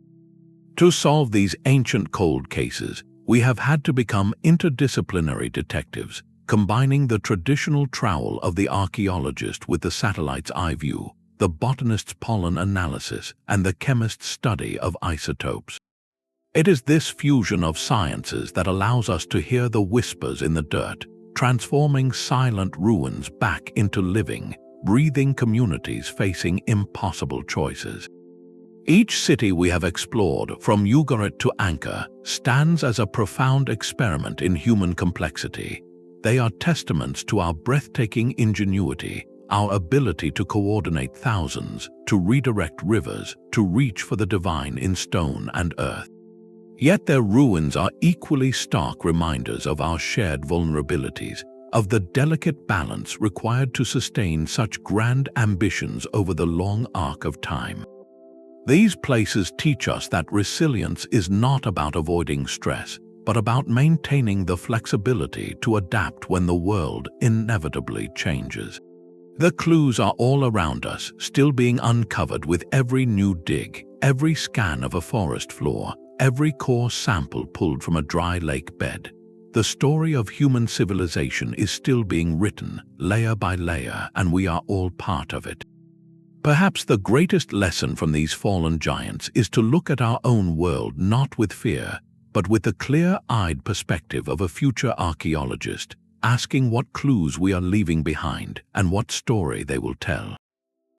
To solve these ancient cold cases, we have had to become interdisciplinary detectives, combining the traditional trowel of the archaeologist with the satellite's eye view, the botanist's pollen analysis, and the chemist's study of isotopes. It is this fusion of sciences that allows us to hear the whispers in the dirt, transforming silent ruins back into living, breathing communities facing impossible choices. Each city we have explored, from Ugarit to Angkor, stands as a profound experiment in human complexity. They are testaments to our breathtaking ingenuity, our ability to coordinate thousands, to redirect rivers, to reach for the divine in stone and earth. Yet their ruins are equally stark reminders of our shared vulnerabilities, of the delicate balance required to sustain such grand ambitions over the long arc of time. These places teach us that resilience is not about avoiding stress, but about maintaining the flexibility to adapt when the world inevitably changes. The clues are all around us, still being uncovered with every new dig, every scan of a forest floor, every core sample pulled from a dry lake bed. The story of human civilization is still being written, layer by layer, and we are all part of it. Perhaps the greatest lesson from these fallen giants is to look at our own world not with fear, but with the clear-eyed perspective of a future archaeologist, asking what clues we are leaving behind and what story they will tell.